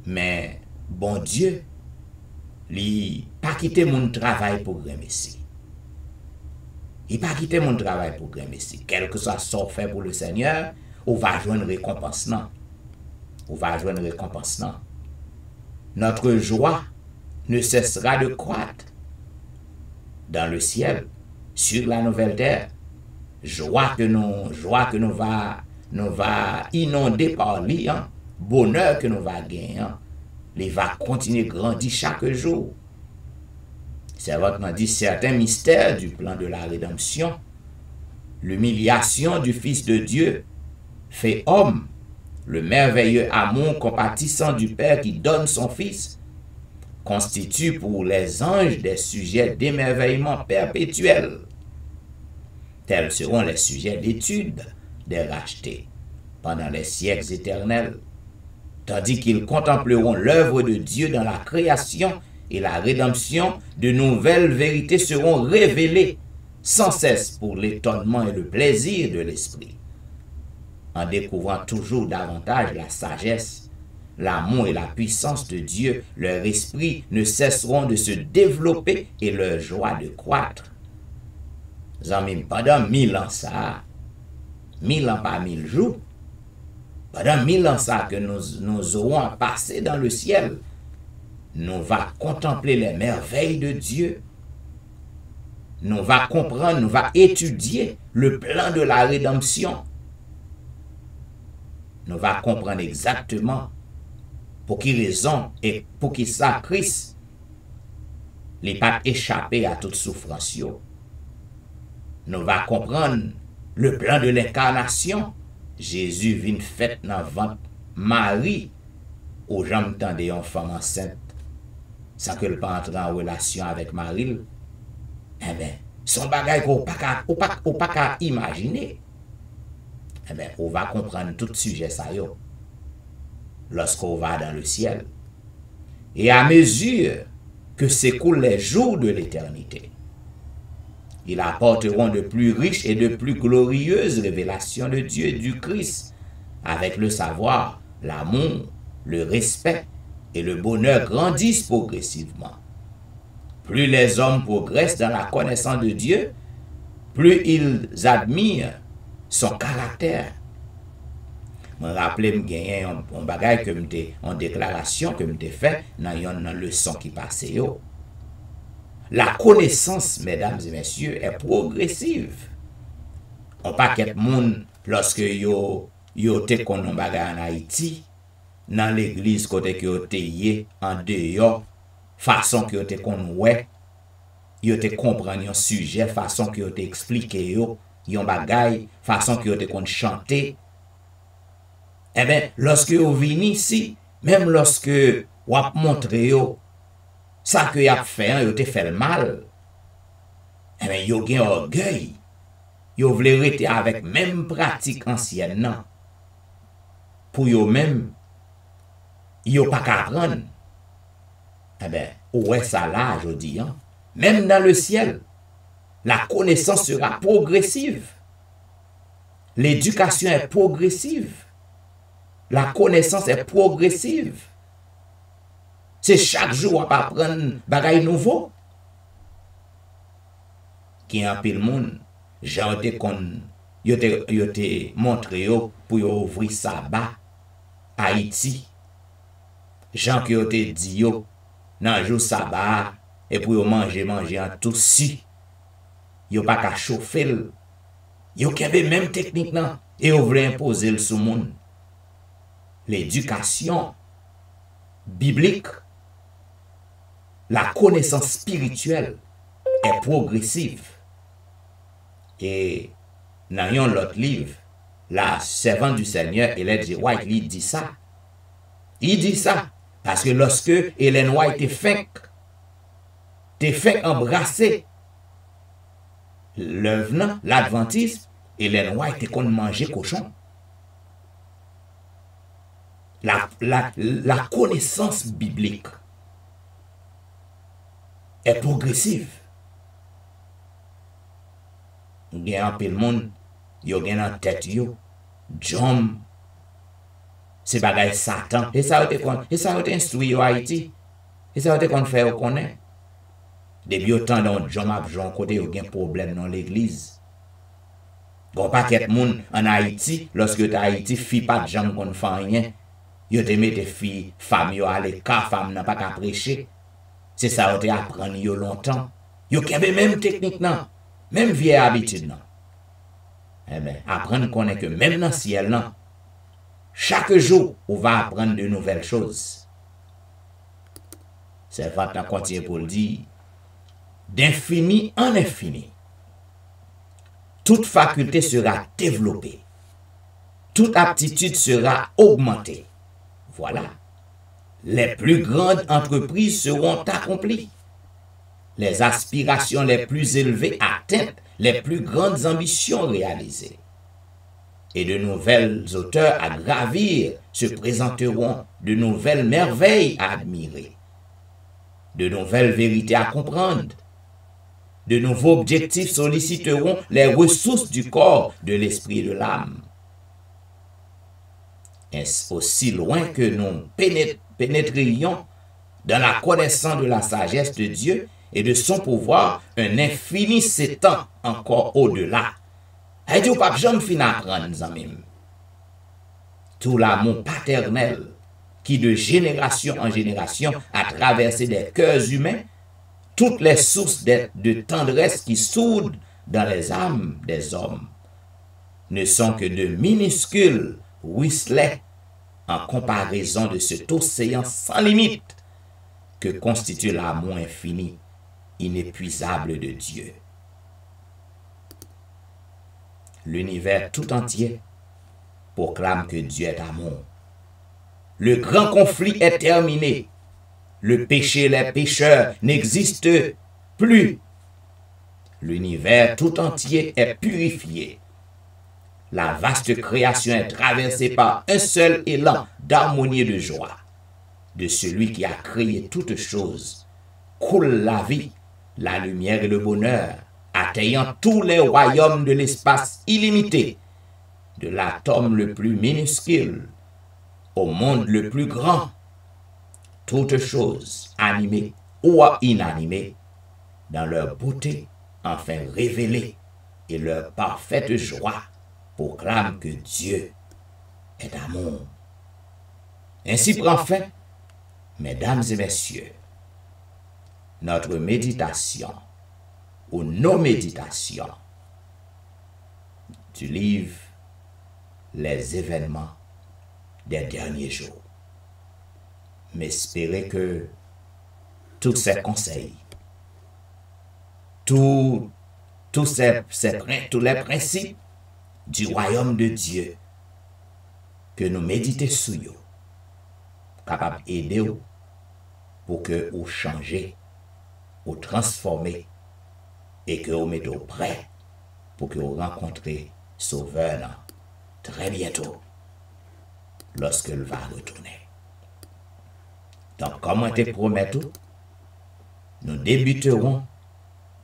Mais bon Dieu, lui pas quitter mon travail pour grand Messie. Il pas quitter mon travail pour grand Messie. Quel que soit ce qu'on fait pour le Seigneur, on va joindre récompense non. On va joindre récompense non. Notre joie ne cessera de croître dans le ciel, sur la nouvelle terre. Joie que nous va inonder par lui, hein? Bonheur que nous va gagner, hein? Il va continuer à grandir chaque jour. C'est votre dit certains mystères du plan de la rédemption, l'humiliation du Fils de Dieu fait homme, le merveilleux amour compatissant du Père qui donne son Fils, constitue pour les anges des sujets d'émerveillement perpétuel. Tels seront les sujets d'étude des rachetés pendant les siècles éternels, tandis qu'ils contempleront l'œuvre de Dieu dans la création et la rédemption, de nouvelles vérités seront révélées sans cesse pour l'étonnement et le plaisir de l'esprit. En découvrant toujours davantage la sagesse, l'amour et la puissance de Dieu, leur esprit ne cesseront de se développer et leur joie de croître. Amis, pendant 1000 ans ça, 1000 ans pas 1000 jours, pendant 1000 ans ça que nous aurons à passer dans le ciel, nous va contempler les merveilles de Dieu, nous va comprendre, nous va étudier le plan de la rédemption, nous va comprendre exactement pour qui raison et pour qui ça Christ n'est pas échappé à toute souffrance. Nous va comprendre le plan de l'incarnation. Jésus vient fait dans le ventre Marie, aux gens tendaient une femme enceinte, sans que le pas entre en relation avec Marie. Eh bien, son bagage qu'on pas qu'à imaginer. Eh bien, on va comprendre tout sujet ça yo lorsqu'on va dans le ciel. Et à mesure que s'écoulent les jours de l'éternité, ils apporteront de plus riches et de plus glorieuses révélations de Dieu et du Christ, avec le savoir, l'amour, le respect et le bonheur grandissent progressivement. Plus les hommes progressent dans la connaissance de Dieu, plus ils admirent son caractère. Je me rappelle, je gagné un bagage en déclaration que je fait dans une leçon qui passait. La connaissance, mesdames et messieurs, est progressive. On paquet de monde, lorsque yo te konon bagay en Haïti, dans l'église côté que yo te yé en dehors, façon que yo te kon wè, yo te comprendre un sujet, façon que yo te explique yo, yon bagay, façon que yo te kon chanter. Eh bien, lorsque yo vini ici, même lorsque wap montre yo, ça que y a fait, yo te fait le mal. Eh bien, yo gen orgueil. Yo vle rete avec même pratique ancienne nan. Pour yo même, yo pas qu'à apprendre. Eh bien, ouais ça là, je dis, hein? Même dans le ciel, la connaissance sera progressive. L'éducation est progressive. La connaissance est progressive. C'est chaque jour on va apprendre bagay nouveau. Qui en pile monde, j'en te kon yo te montre yo pour yo ouvrir sabbat Haïti. Jean qui yo te dit yo nan jour sabbat et pour yo manger en tout si. Yo pas qu'à chauffer. Yo kebe même technique nan et yo vle imposer le sous monde. L'éducation biblique, la connaissance spirituelle est progressive. Et dans un autre livre, la servante du Seigneur, Ellen G. White, il dit ça. Il dit ça parce que lorsque Ellen White te fait embrasser l'œuvre, l'adventisme, Ellen White te kon manger cochon. La connaissance biblique est progressive. Il y a un peu de monde, il y a en tête, John C'est bagay Satan. Et ça a été instruit au Haïti. Et ça a été qu'on fait au connaît. Depuis autant dans John Mapjon côté il y a un problème dans l'église. Bon paquet moun en Haïti, lorsque tu Haïti, fi pas de gens qu'on fait rien. Yo te mette fi femme yo à l'écart, femme n'a pas qu'à prêcher. C'est ça on apprendre yo longtemps. Yo kebe même technique nan, même vieille habitude nan. Eh bien, apprendre qu'on est que même dans le ciel nan, chaque jour, on va apprendre de nouvelles choses. C'est Vatan continue pour le dire. D'infini en infini. Toute faculté sera développée. Toute aptitude sera augmentée. Voilà. Les plus grandes entreprises seront accomplies. Les aspirations les plus élevées atteintes, les plus grandes ambitions réalisées. Et de nouvelles auteurs à gravir se présenteront, de nouvelles merveilles à admirer, de nouvelles vérités à comprendre. De nouveaux objectifs solliciteront les ressources du corps, de l'esprit et de l'âme. Aussi loin que nous pénétrions dans la connaissance de la sagesse de Dieu et de son pouvoir, un infini s'étend encore au-delà. Et Dieu pas jamais fin apprendre, amis. Tout l'amour paternel qui de génération en génération a traversé des cœurs humains, toutes les sources de tendresse qui soudent dans les âmes des hommes ne sont que de minuscules ruisselets en comparaison de cet océan sans limite que constitue l'amour infini, inépuisable de Dieu. L'univers tout entier proclame que Dieu est amour. Le grand conflit est terminé. Le péché et les pécheurs n'existent plus. L'univers tout entier est purifié. La vaste création est traversée par un seul élan d'harmonie et de joie. De celui qui a créé toutes choses coule la vie, la lumière et le bonheur, atteignant tous les royaumes de l'espace illimité, de l'atome le plus minuscule au monde le plus grand. Toutes choses, animées ou inanimées, dans leur beauté, enfin révélées, et leur parfaite joie, proclament que Dieu est amour. Ainsi prend fin, mesdames et messieurs, notre méditation, ou nos méditations, du livre Les événements des derniers jours. M'espérer que tous ces conseils, tous les principes du royaume de Dieu que nous méditons sur eux, capables d'aider pour que vous changez, vous transformez et que vous mettez prêt pour que vous rencontrez Sauveur très bientôt lorsqu'il va retourner. Donc, comme on te promet tout, nous débuterons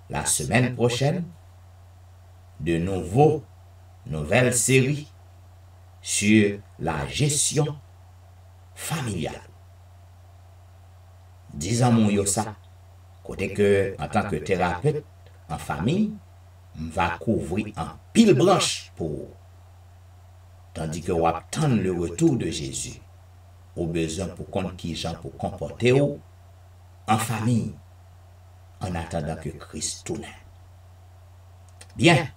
la semaine prochaine de nouvelles séries sur la gestion familiale. Disons mon yo ça, côté que en tant que thérapeute en famille, on va couvrir en pile branche pour, tandis que on va attendre le retour de Jésus. Au besoin pour qu'on qui gens pour comporter ou en famille en attendant que Christ tourne. Bien,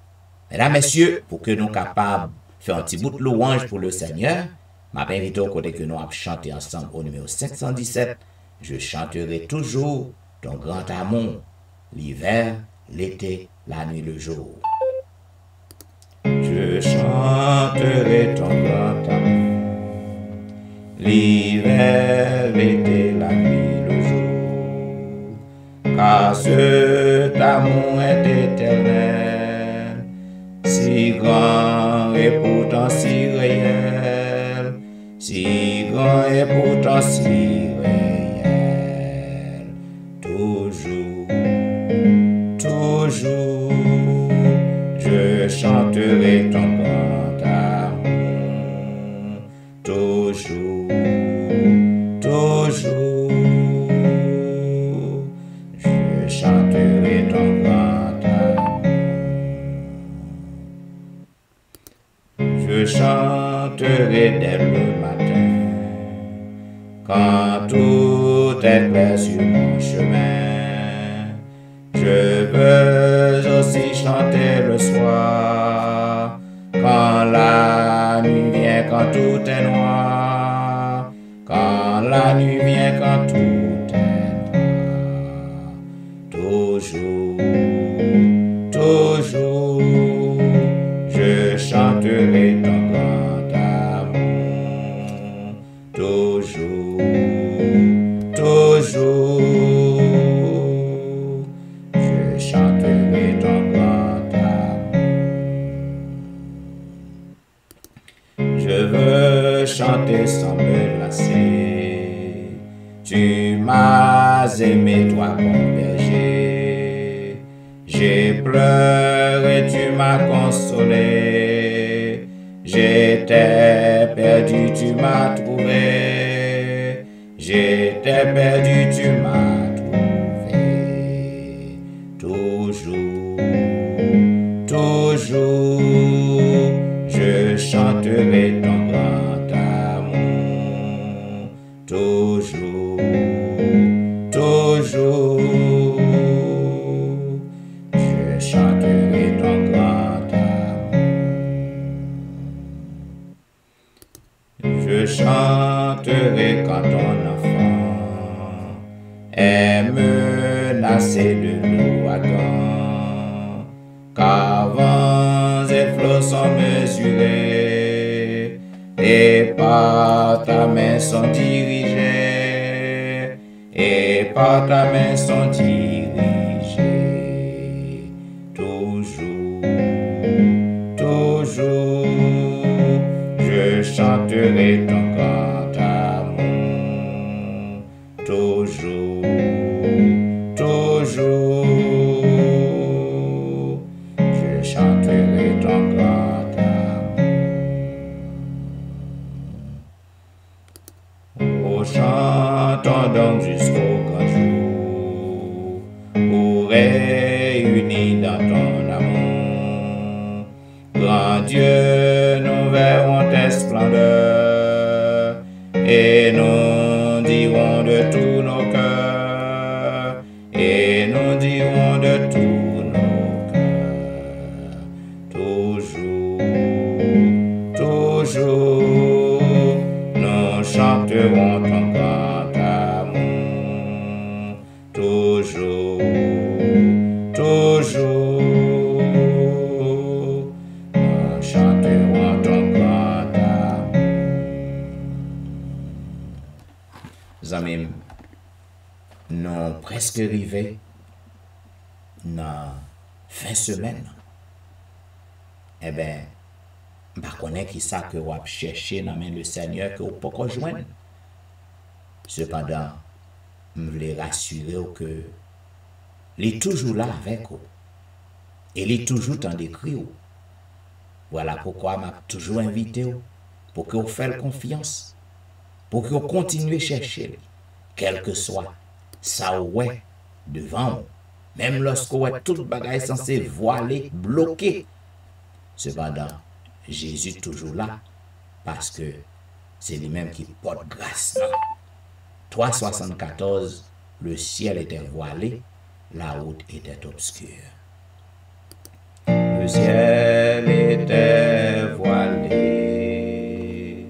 mesdames, messieurs, pour que nous capables de faire un petit bout de louange pour le Seigneur, m'a invité au côté que nous avons chanté ensemble au numéro 517. Je chanterai toujours ton grand amour, l'hiver, l'été, la nuit, le jour. Je chanterai ton grand amour, l'hiver, l'été, la nuit, le jour, car cet amour est éternel, si grand et pourtant si réel, si grand et pourtant si réel, toujours, toujours, je chanterai ton grand amour, toujours. quand tout est clair sur mon chemin. Je veux aussi chanter le soir, quand la nuit vient, quand tout est noir, quand la nuit vient, quand tout est noir. Toujours, toujours, je chanterai ton grand amour. Toujours, toujours, je chanterai ton grand amour. Je veux chanter sans me lasser. Tu m'as aimé, toi, bon berger. J'ai pleuré, tu m'as consolé. J'étais perdu, tu m'as trouvé. J'étais perdu, tu m'as trouvé. Toujours, toujours, je chanterai ton grand amour. Toujours, toujours, je chanterai ton grand amour. Je chanterai quand ton enfant est menacé de l'ouragan, car vents et flots sont mesurés, et par ta main sont dirigés, et par ta main sont dirigés. Toujours, toujours, je chanterai ton grand amour. Toujours, toujours, je chanterai ton grand amour. Oh, chantons donc jusqu'au grand jour, où réunis dans ton amour, grand Dieu, nous verrons tes splendeurs, et nous dirons de tous nos cœurs, et nous dirons de tous nos cœurs. Toujours, toujours, nous chanterons ton grand amour. Toujours, toujours, nous chanterons ton grand amour. Amis, nous presque arrivés dans fin semaine. Eh bien, je ne connais pas qui ça que vous chercher dans le Seigneur que vous ne pouvez pas joindre. Cependant, je voulais rassurer que il est toujours là avec vous. Et il est toujours en d'écrire. Voilà pourquoi je m'a toujours invité pour que vous fassiez confiance, pour que vous continuez à chercher, quel que soit ça ouais devant vous. Même lorsque vous êtes tout le bagage censé voiler, bloqué. Cependant, Jésus est toujours là parce que c'est lui-même qui porte grâce. 3,74, le ciel était voilé, la route était obscure. Le ciel était voilé,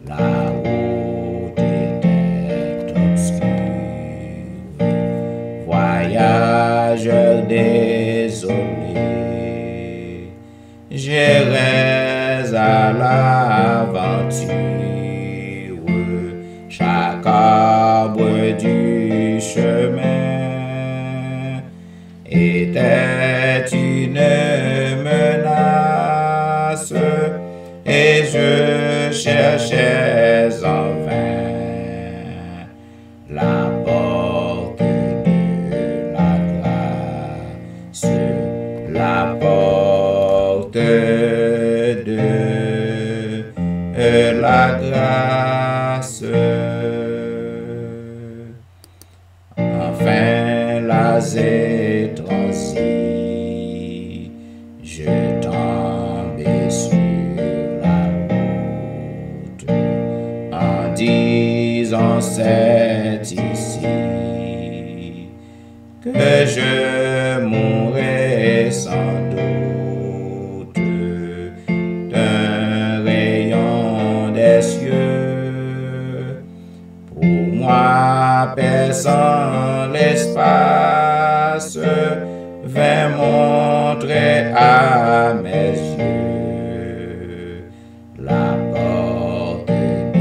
la route était obscure. Voyageur désolé, j'irai à l'aventure. Chaque arbre du chemin était une menace, et je cherchais en vain la porte de la grâce, la porte de la grâce. Enfin, la transi, je tombais sur la route en disant prison, c'est ici que je mourrai sans doute d'un rayon des cieux. Pour moi, perçant l'espace, vint montrer à mes yeux la porte de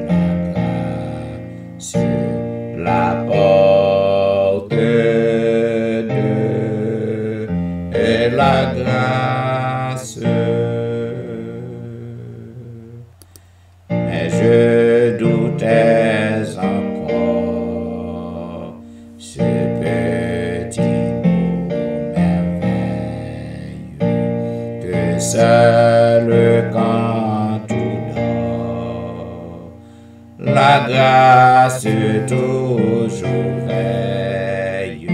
la grâce, la porte de la grâce. Mais je doutais encore ce petit mot merveilleux que seul quand tout dort, la grâce toujours veille.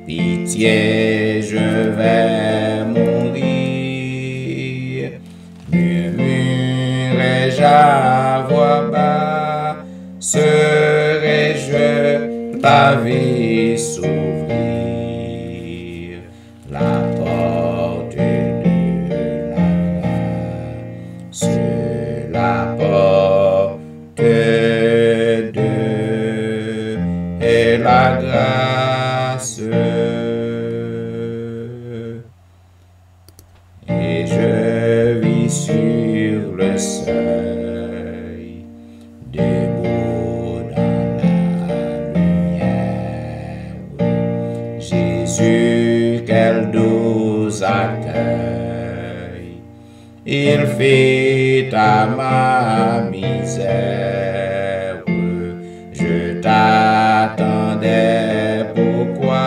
Pitié, je vais mourir, murmurai-je à voix basse, serai-je la vie s'ouvrir, la porte de la grâce, la porte de la grâce. Et je vis sur le seuil, debout dans la lumière, Jésus, quel doux accueil il fit à ma misère. Je t'attendais, pourquoi,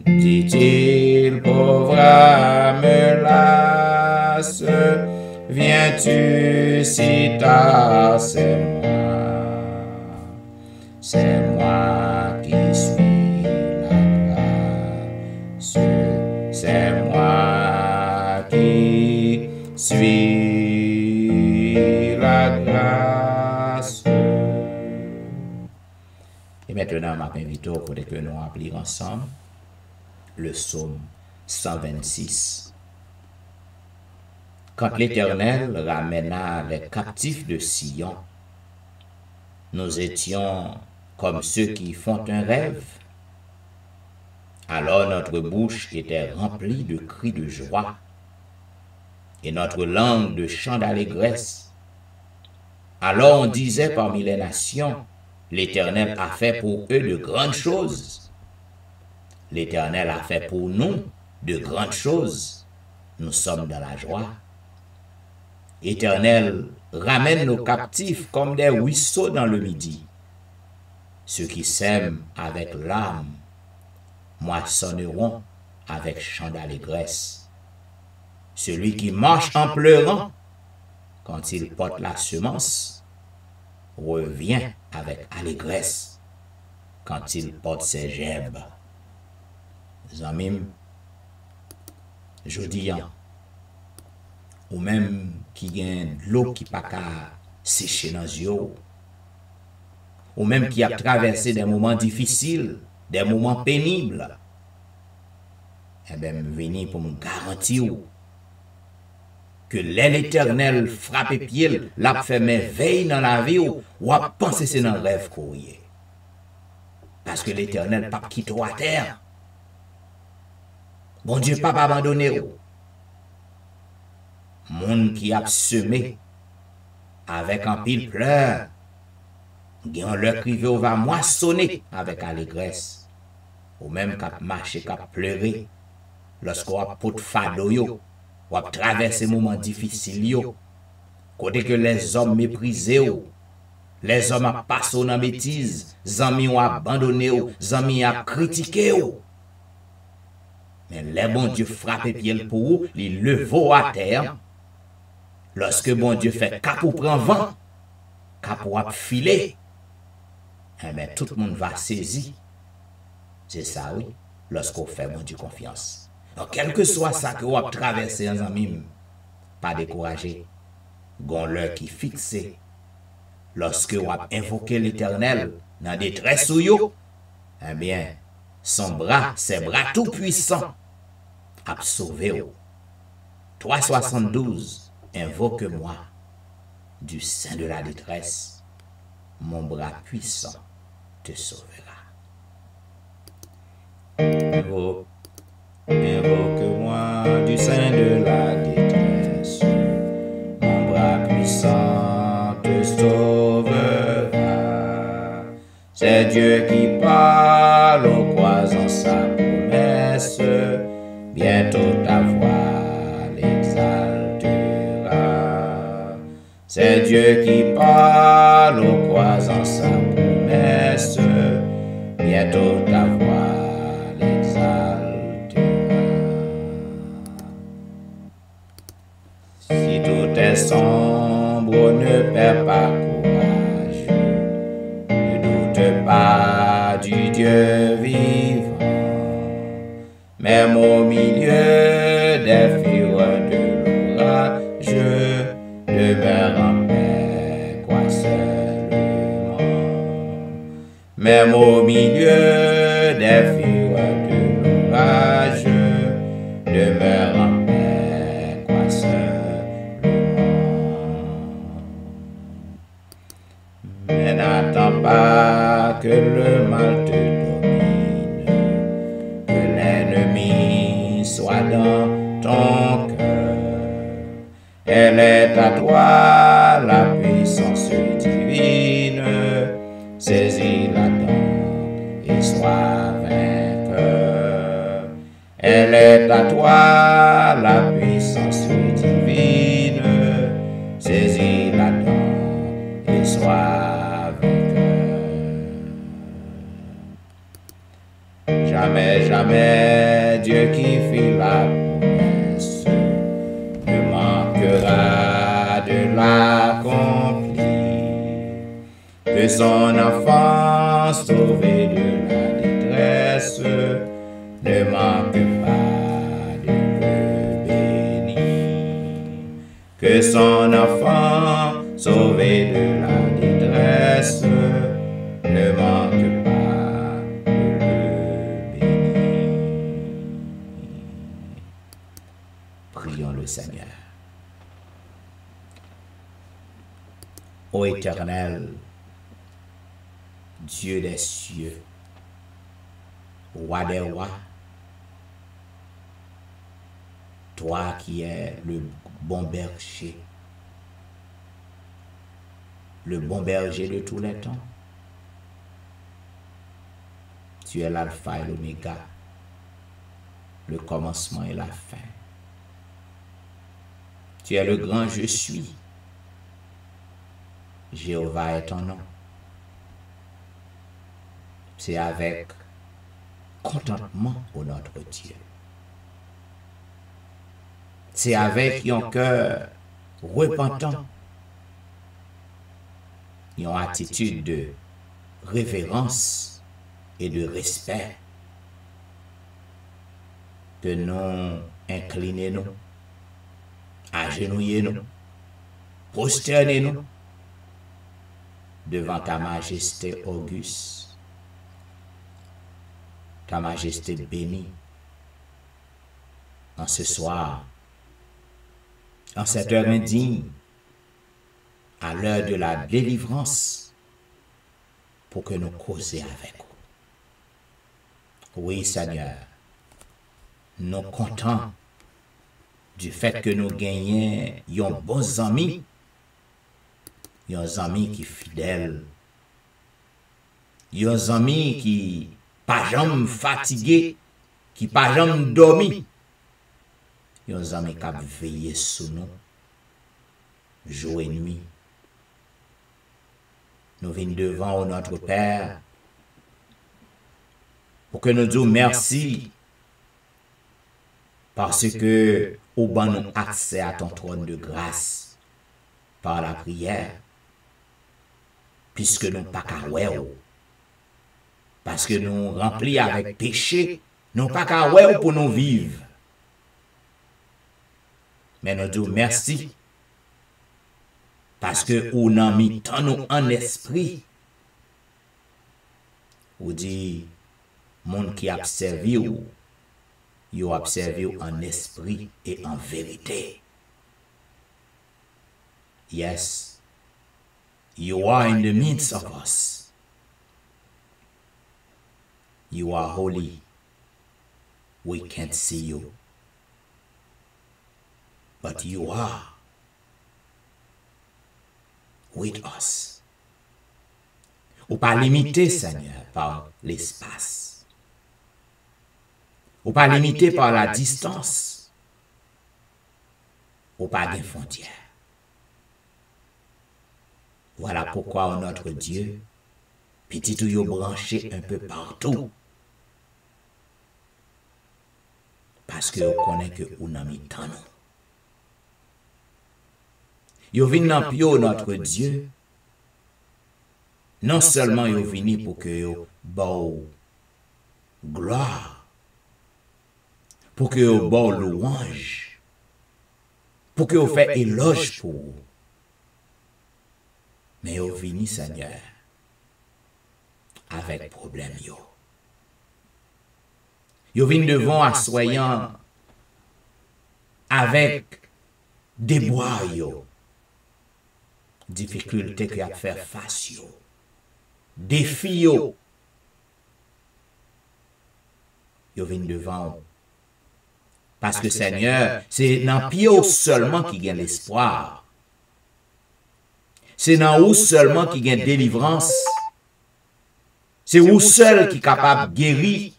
dit-il, pauvre âme lasse, viens-tu si tard? C'est moi qui suis la grâce, c'est moi qui suis la grâce. Et maintenant, je m'invite pour que nous appliquions ensemble le psaume 126. Quand l'Éternel ramena les captifs de Sion, nous étions comme ceux qui font un rêve. Alors notre bouche était remplie de cris de joie et notre langue de chants d'allégresse. Alors on disait parmi les nations, l'Éternel a fait pour eux de grandes choses. L'Éternel a fait pour nous de grandes choses. Nous sommes dans la joie. Éternel, ramène nos captifs comme des ruisseaux dans le midi. Ceux qui sèment avec larmes moissonneront avec chant d'allégresse. Celui qui marche en pleurant, quand il porte la semence, revient avec allégresse quand il porte ses gerbes. Zamim, jodi an, ou même qui gagne l'eau qui pas qu'à sécher dans les yeux, ou même qui a traversé des moments difficiles, des moments pénibles, eh bien, je viens pour me garantir que l'Éternel frappe pied, l'a fait merveille dans la vie, ou a pensé c'est dans le rêve courrier. Parce que l'Éternel pas quitté à terre. Bon Dieu pas abandonné. Monde qui a semé avec un pile pleur, gen leur crivé ou va moissonner avec allégresse. Ou même qu'à marcher, qu'à pleurer, lorsqu'on a pot fado yo, ou a traversé moments difficiles yo, côté que les hommes méprisés ou, les hommes a passé dans bêtise, zami ont abandonné ou, zami a critiqué ou. Mais les bon Dieu frappe pied pour vous, les levaux à terre. Lorsque bon Dieu fait cap ou prend vent, cap ou a filer, eh bien tout le monde va saisir. C'est ça, oui, lorsqu'on fait bon Dieu confiance. Donc, quel que soit ça que vous avez traversé en ami, pas découragé. Gon l'heure qui fixe lorsque vous invoquez l'Éternel dans la détresse ou yo, eh bien, son bras, ses bras tout puissants, a sauvé vous. 372, invoque-moi du sein de la détresse, mon bras puissant te sauvera. Invoque-moi du sein de la détresse, mon bras puissant te sauvera. C'est Dieu qui parle au croisant sa promesse, bientôt ta voix l'exaltera. C'est Dieu qui parle au croisant sa promesse, bientôt ta voix l'exaltera. Si tout est sombre, ne perds pas courage, ne doute pas du Dieu vivant. Même au milieu des fureurs de l'orage, demeure en paix, crois seulement. Même au milieu des fureurs de l'orage, demeure en paix, crois seulement. Mais n'attends pas que le mal te domine, que l'ennemi soit dans ton cœur. Elle est à toi la puissance divine, saisis-la donc et sois vainqueur. Elle est à toi la puissance divine, saisis-la donc et sois vainqueur. Jamais, jamais Dieu qui fit la promesse ne manquera de l'accomplir. Que son enfant sauvé de la détresse ne manque pas de le bénir. Que son enfant sauvé de la détresse ne manque pas de le bénir. Prions le Seigneur. Ô Éternel, Dieu des cieux, Roi des rois, toi qui es le bon berger de tous les temps, tu es l'alpha et l'oméga, le commencement et la fin. Tu es le grand je suis. Jéhovah est ton nom. C'est avec contentement au notre Dieu. C'est avec un cœur repentant, une attitude de révérence et de respect que nous inclinons, agenouillons, prosternons devant ta majesté auguste, ta majesté bénie, en ce soir, en cette heure indigne, à l'heure de la délivrance, pour que nous causions avec vous. Oui, Seigneur, nous comptons du fait que nous gagnons un bon ami, un ami qui est fidèle, un ami qui pas jamais fatigué, qui pas jamais dormi, un ami qui a veillé sur nous, jour et nuit. Nous venons devant notre Père pour que nous disions merci parce que au ban nous accès à ton trône de grâce par la prière, puisque nous pas qu'à ouais, parce que nous remplis avec péché, nous pas qu'à ouais pour nous vivre. Mais nous disons merci Parce que ou nan mi tan nou en esprit. Ou dit, monde qui a servi ou, yo a servi en esprit et en vérité. Yes, you are in the midst of us. You are holy. We can't see you. But you are with us. Ou pas limité, Seigneur, par l'espace. Ou pas limité par la distance. Ou pas de frontières. Voilà pourquoi notre Dieu, petit ou yo branché un peu partout. Parce que vous connaissez que vous n'avez mis tant nous. Yo vin nan pio notre Dieu. Non seulement yo vini pour que yo bao gloire, pour que yo bao louange, pour que yo fait éloge pour vous. Mais yo vini, Seigneur, avec problème yo. Yo vini devant assoyant avec déboire yo. Difficulté qu'il y a à faire face yo. Défi yo. Yo vini devant. Parce que Seigneur, c'est dans pied seulement qui gagne l'espoir. C'est dans où seulement qui gagne délivrance. C'est où seul qui est capable de guérir.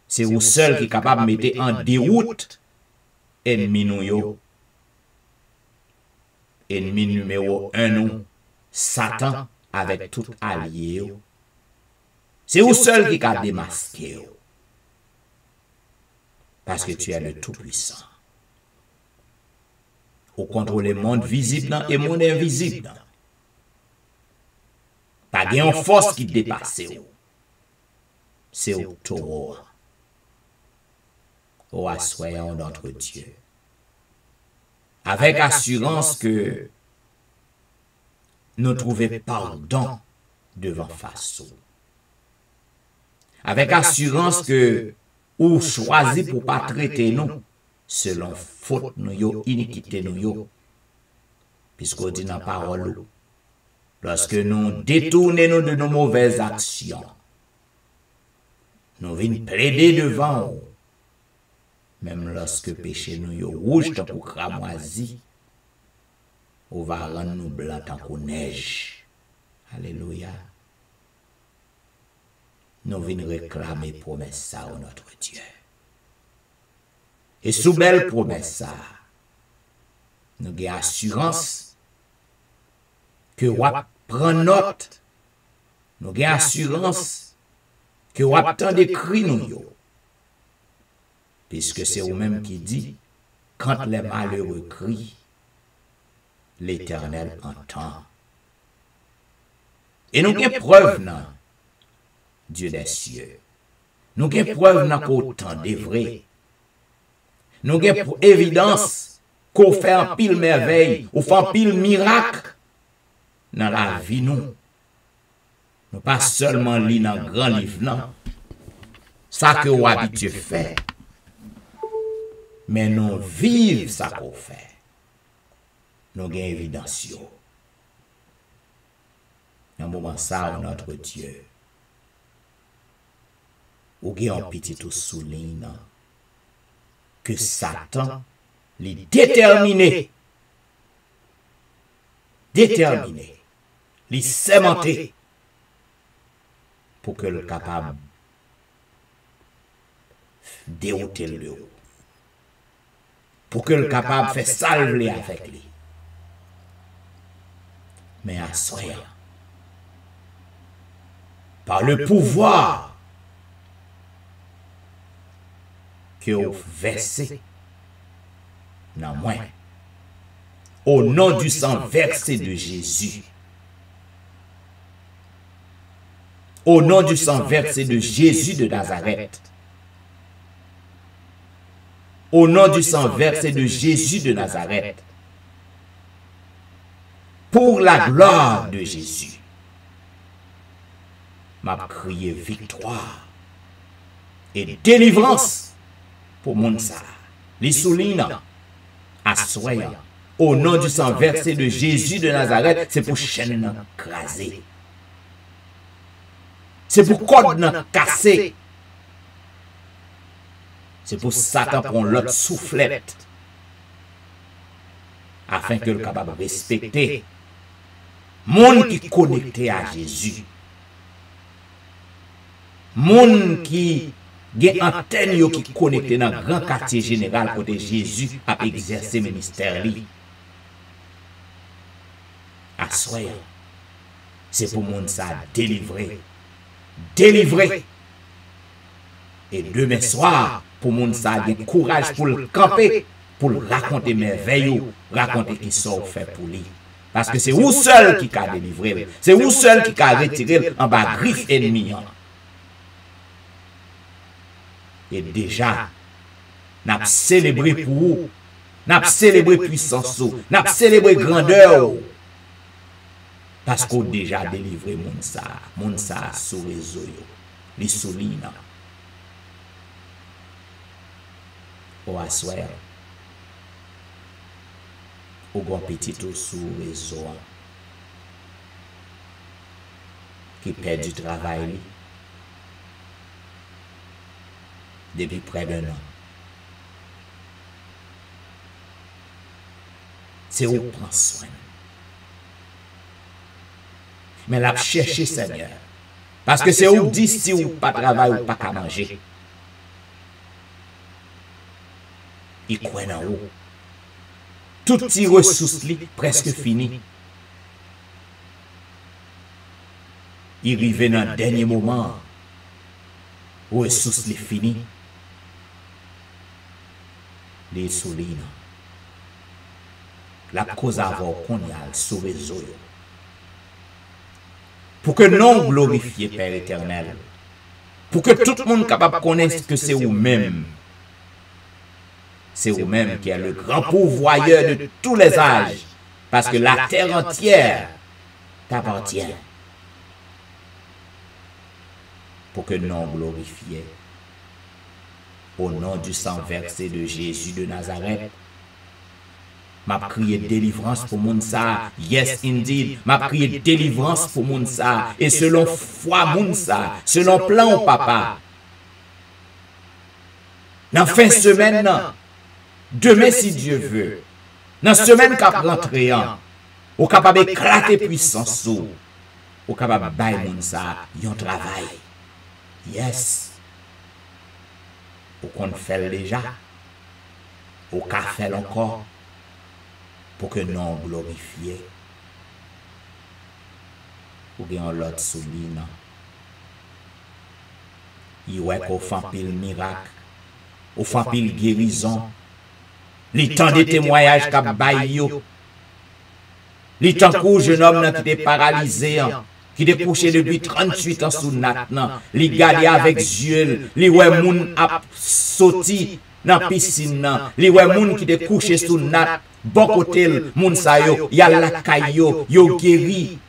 C'est où seul qui est capable de mettre en déroute ennemi nou yo. Ennemi numéro 1 nous, Satan avec tout allié. C'est où seul qui a démasqué. Parce que tu es le Tout-Puissant. Ou contrôle le monde visible et le monde invisible. Pas de force qui dépasse. C'est au taureau. Ô assoyons notre Dieu. Avec assurance que nous trouvons pardon devant face. Avec assurance que ou choisi pour pas traiter nous selon faute nous yo, iniquité nous yo. Puisqu'on dit dans la parole, lorsque nous détournons de nos mauvaises actions, nous venons plaider devant vous. Même lorsque péché nous yo rouge tant qu'on cramoisi, on va rendre nous blanc tant qu'on neige. Alléluia. Nous venons réclamer promesse ça au notre Dieu. Et sous belle promesse ça, nous avons assurance que vous prendre note. Nous avons assurance que vous attendez cri nous yo. Puisque c'est vous-même qui dit, quand les malheureux crient, l'Éternel entend. Et nous avons preuve, non, Dieu des cieux. Nous avons preuve, non, qu'autant des vrais. Nous avons évidence qu'on fait un pile merveille, ou fait un pile miracle dans la vie, nous. Nous pas seulement lire dans le grand livre, non. Ça que vous habituez faire. Mais nous vivons ça qu'on fait. Nous avons évidence. Dans un moment ça, notre Dieu. Ou bien un petit tout souligne que Satan est déterminé. Déterminé. Il est sémenté pour que le capable dérouter le haut. Pour que le capable fait salver avec lui. Mais à soyant, par le pouvoir que vous versez dans moi, au nom du sang versé de Jésus, au nom du sang versé de Jésus de Nazareth, au nom du sang versé de Jésus de Nazareth, pour la gloire de Jésus. M'a crié victoire et délivrance pour moun sa. Les souligne assoyant au nom du sang versé de Jésus de Nazareth, c'est pour chaîne craser. C'est pour code casser. C'est pour Satan prendre l'autre soufflette afin que le capable de respecter monde qui connecté à Jésus. Monde qui a antenne yo qui connecté dans le grand quartier général côté Jésus a exercé ministère li. Assoyant. C'est pour monde ça délivrer. Délivrer. Et demain soir, pour monde ça a du courage pour le camper, pour le raconter merveilleux, raconter qui sont fait pour lui. Parce que c'est vous seul qui a délivré. C'est vous seul qui a retiré en bas griffe ennemi. Et déjà, n'a célébré pour vous, n'a célébré puissance, n'a célébré grandeur. Parce qu'on déjà délivré moun sa sous réseau, les souligne. Au assoir, au grand petit sous réseau, qui perd du travail depuis près d'un an. C'est où prend soin. Mais l'a cherché Seigneur. Parce que c'est où dit si ou pas travail ou pas qu'à manger. Il croit en haut. Toutes les ressources presque finies. Il arrive dans le dernier moment. Ressources finies. Les souligne. La cause avant qu'on y a sauvé Zoyo. Pour que non glorifié Père éternel. Pour que tout le monde capable connaisse que c'est vous-même. C'est vous-même qui est le grand pourvoyeur de tous les âges. Parce que la terre entière t'appartient. Pour que non glorifié. Au nom du sang versé de Jésus de Nazareth. M'a crié délivrance pour moun sa. Yes, indeed. M'a crié délivrance pour moun sa. Et selon foi moun sa. Selon plan au papa. Dans fin de semaine, demain si Dieu veut. Dans semaine qu'a rentré, au capable d'éclater puissance. Au capable de bailler moun sa. Yon travail. Yes. Ou qu'on fait déjà. Ou qu'on fait encore. Pour que non glorifié. Ou bien l'autre souligne. Il ouais qu'on fait pile miracle. Ou fait pile guérison. Les temps de témoignages qu'a baillé. Les temps qu'au jeune homme qui était paralysé. Qui était couché depuis 38 ans sous nat. Les gardé avec yeux. Les ouais moun a sauté dans la piscine. Les ouais moun qui était couché sous nat. Bon côté, moun sa yo, y a la kayo, yo guéri.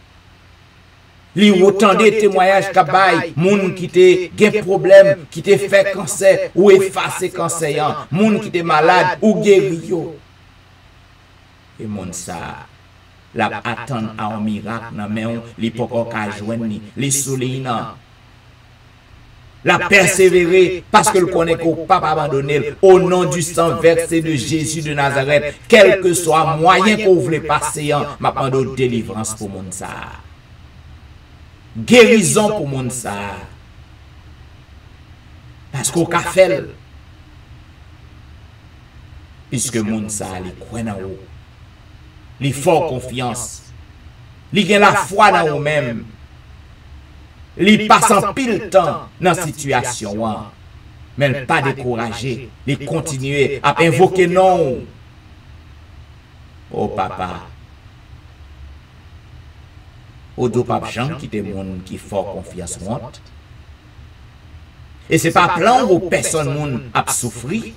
Li autant de témoignages kabay, moun qui te gen problème, qui te fait cancer ou effacé cancer, moun qui te malade ou guéri yo. Et moun sa, la attend à un miracle nan men li poko ka joindre ni, li souligne la persévérer parce que le connaît qu'on pas abandonner au nom du sang versé de Jésus de Nazareth, quel que soit moyen qu'on voulait passer, m'a demandé délivrance pour moun sa. Guérison pour moun sa. Parce qu'on ka fait. Puisque moun sa li croit dans vous. Li fort confiance. Li gen la foi dans vous même. Li passe en pile temps dans la situation. Mais pas découragé. Li continuer à invoquer non. Oh papa. Au dos papa Jean qui était moun qui fort confiance monte. Et c'est pas plan où personne moun a souffri.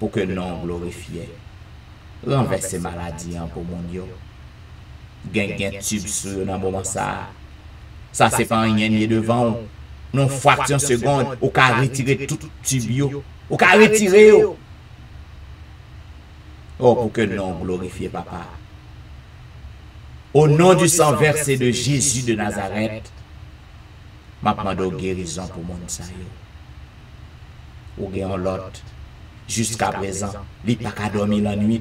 Pour que non glorifié. renverser maladie pour mon Dieu. Gen tube sur dans moment ça. Ça c'est pas rien ni devant. Non fraction seconde, ou ka retirer tout tube yo. Ou ka retirer yo. Oh, pour que non glorifier papa. Au nom du sang versé de Jésus de Nazareth, m'a demandé guérison pour mon sa yo. Ou gen l'autre jusqu'à présent, li pas ka dormir la nuit.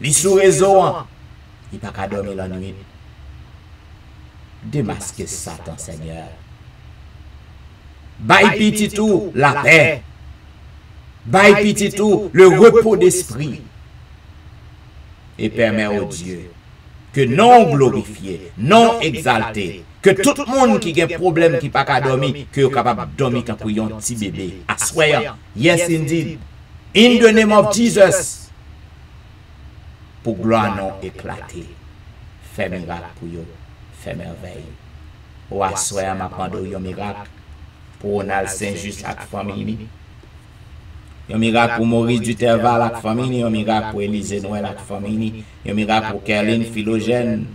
Li sous réseau, li pas ka dormir la nuit. Démasquez Satan, Seigneur. Baille petit tout la paix. Baille petit tout le repos d'esprit. Et permet au Dieu que non glorifié, non exalté, que tout le monde qui a un problème qui n'a pas dormir, que est capable de dormir quand il y a un petit bébé. I swear, yes indeed. In the name of Jesus. Pour gloire non éclater. Fait miracle pour eux. Fait merveille. Ou à swear m'a demandé un miracle pour Ronald Saint-Just avec famille. Un miracle pour Maurice Duterval avec famille, un miracle pour Élisée Noël avec famille, un miracle pour Kerline Philogène,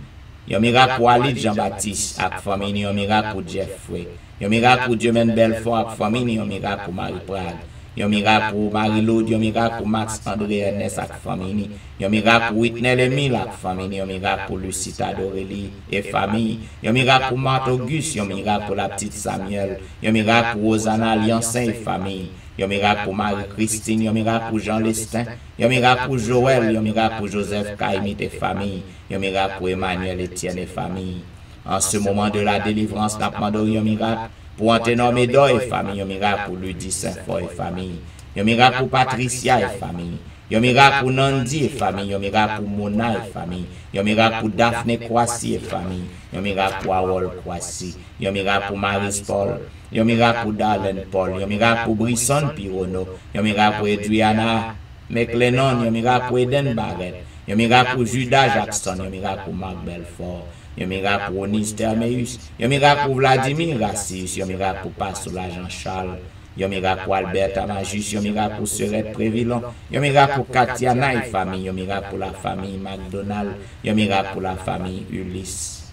un miracle pour Ali Jean-Baptiste avec famille, un miracle pour Jeffrey, un miracle pour Dieumen Belfort avec famille, un miracle pour Marie Prague, un miracle pour Marie-Laude, un miracle pour Max André Ernest avec famille, un miracle pour Whitney Lemile avec famille, un miracle pour Lucita Dorélie et famille, un miracle pour Marthe Auguste, un miracle pour la petite Samuel, un miracle pour Rosanna Liancin et famille. Il y a un miracle pour Marie-Christine, il y a un miracle pour Jean Lestin, il y a un miracle pour Joël, il y a un miracle pour Joseph Kaimit et famille, il y a un miracle pour Emmanuel Etienne et famille. En ce moment de la délivrance, nous demandons un miracle pour Anténor Médor et famille, il y a un miracle pour Ludie Saint-Fort et famille, il y a un miracle pour Patricia et famille, il y a un miracle pour Nandi et famille, il y a un miracle pour Mona et famille, il y a un miracle pour Daphné Kwasi et famille, il y a un miracle pour Harold Kwasi, il y a un miracle pour Maris Paul. Il y a un miracle pour Darlene Paul, il y a un miracle pour Brisson Pirono, il y a un miracle pour Edriana McLennon, il y a un miracle pour Eden Barrett, il y a un miracle pour Judas Jackson, il y a un miracle pour Marc Belfort, il y a un miracle pour Onis Termeus, il y a un miracle pour Vladimir Rassis, il y a un miracle pour Pasteur Jean-Charles, il y a un miracle pour Albert Amajus, il y a un miracle pour Serette Prévillon, il y a un miracle pour Katiana et famille, il y a un miracle pour la famille McDonald, il y a un miracle pour la famille Ulysse,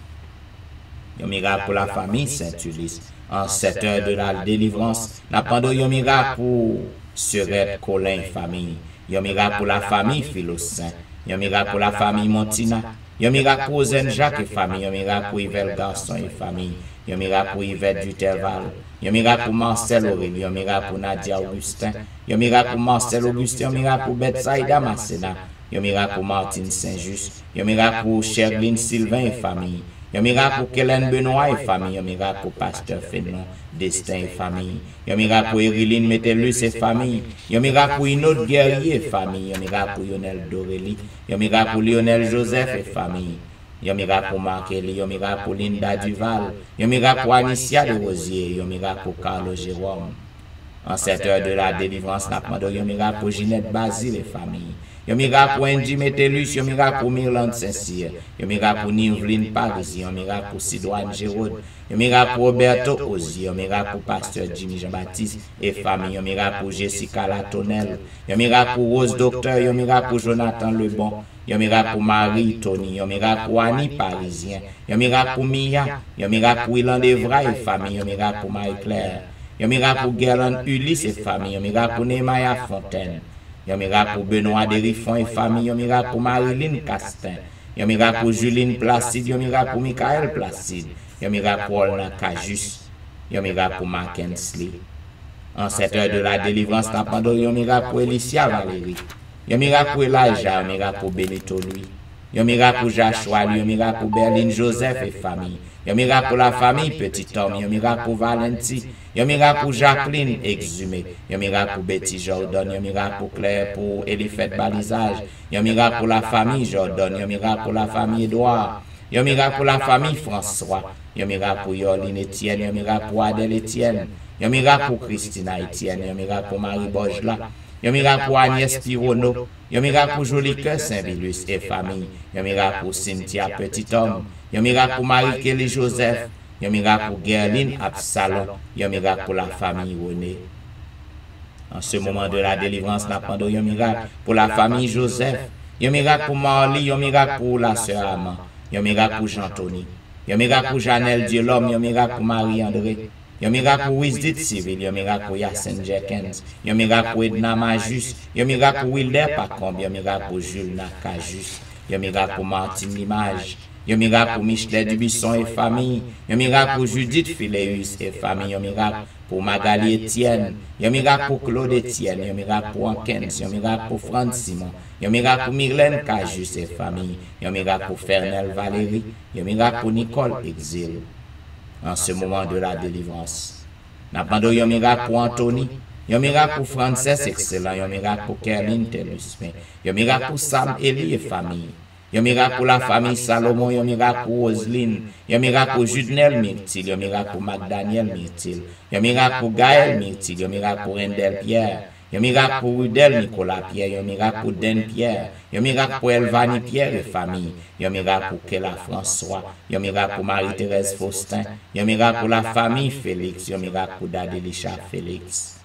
il y a un miracle pour la famille Saint-Ulysse. En cette heure de la délivrance, nous avons un miracle pour Serette Colin famille. Il y a un miracle pour la famille Philossin. Il y a un miracle pour la famille Montina. Il y a un miracle pour Zen Jacques et famille. Il y a un miracle pour Yvel Garçon et famille. Il y a un miracle pour Yvette Duterval. Il y a un miracle pour Marcel Aurélie. Il y a un miracle pour Nadia Augustin. Il y a un miracle pour Marcel Augustin. Il y a un miracle pour Betsaïda Massena. Il y a un miracle pour Martine Saint-Just. Il y a un miracle pour Cherline Sylvain et famille. Il y a un miracle pour Kellen Benoît et famille. Il y a un miracle pour Pasteur Fénon, Destin et famille. Il y a un miracle pour Eriline Metellus et famille. Il y a un miracle pour Inode Guerrier et famille. Il y a un miracle pour Lionel Dorélie. Il y a un miracle pour Lionel Joseph et famille. Il y a un miracle pour Marc Eli. Il y a un miracle pour Linda Duval. Il y a un miracle pour Anicia de Rosier. Il y a un miracle pour Carlo Jérôme. En cette heure de la délivrance, il y a un miracle pour Ginette Basile et famille. Il y a un miracle pour Andy Metellus, il y a un miracle pour Myrland Saint-Cyr, il y a un miracle pour Niveline Paris, il y a un miracle pour Sidoine Gérard, il y a un miracle pour Roberto Ozi, il y a un miracle pour Pasteur Jimmy Jean-Baptiste et famille, il y a un miracle pour Jessica Latonnel, il y a un miracle pour Rose Docteur, il y a un miracle pour Jonathan Lebon, il y a un miracle pour Marie Tony, il y a un miracle pour Annie Parisien, il y a un miracle pour Mia, il y a un miracle pour Ilan Evra et famille, il y a un miracle pour Marie-Claire, il y a un miracle pour Gerland Ulysse et famille, il y a un miracle pour Nehemiah Fontaine. Il y a un miracle pour Benoît Derifon et famille, il y a un miracle pour Marilyn Castin, il y a un miracle pour Juline Placide, il y a un miracle pour Michael Placide, il y a un miracle pour Olna Cajus, il y a un miracle pour Mackensley. En cette heure de la délivrance, il y a un miracle pour Elicia Valérie, il y a un miracle pour Elijah, un miracle pour Benito Louis, il y a un miracle pour Joshua, il y a un miracle pour Berlin Joseph et famille, il y a un miracle pour la famille Petit Homme, il y a un miracle pour Valenti, il y a un miracle pour Jacqueline Exhumé, il y a un miracle pour Betty Jordan, il y a un miracle pour Claire, pour Elifette Balisage, il y a un miracle pour la famille Jordan, il y a un miracle pour la famille Edouard, il y a un miracle pour la famille François, il y a un miracle pour Yoline Etienne, il y a un miracle pour Adèle Etienne, il y a un miracle pour Christina Etienne, il y a un miracle pour Marie Bojla, il y a un miracle pour Agnès Pirono, il y a un miracle pour Jolicoeur Saint-Vilus et famille, il y a un miracle pour Cynthia Petit Homme, il y a un miracle pour Marie-Kelly Joseph, il y a un miracle pour Gerline Absalom, il y a un miracle pour la famille René. En ce moment de la délivrance, il y a un miracle pour la famille Joseph, Yon miracle pour Marley, yon miracle pour la sœur Amand, yon miracle pour Jean-Tony, yon miracle pour Janelle Dieu l'homme, yon miracle pour Marie-André, yon miracle pour Wisdit Civil, yon miracle pour Yacine Jenkins, yon miracle pour Edna Majus, yon miracle pour Wilder Pacombe, yon miracle pour Jules Nakajus, yon miracle pour Martine Limage, yon miracle pour Michelet Dubisson et famille, yon miracle pour Judith Phileus et famille, yon miracle pour Magali Etienne, yon miracle pour Claude Etienne, yon miracle pour Ankens, yon miracle pour Franz Simon, yon miracle pour Myrlène Cajus et famille, yon miracle pour Fernel Valérie, yon miracle pour Nicole Exil. En ce moment de la délivrance, n'a pas de yon miracle pour Anthony, yon miracle pour Frances Excellent, yon miracle pour Kerline Telusme, yon miracle pour Sam Eli et famille, yon miracle pour la famille Salomon, yon miracle pour Roseline, yon miracle pour Judnel Myrtil, yon miracle pour McDaniel Myrtil, yon miracle pour Gaël Myrtil, yon miracle pour Rendel Pierre, yon miracle pour Rudel Nicolas Pierre, yon miracle pour Den Pierre, yon miracle pour Elvani Pierre et famille, yon miracle pour Kela François, yon miracle pour Marie-Thérèse Faustin, yon miracle pour la famille Félix, yon miracle pour Dadelisha Félix.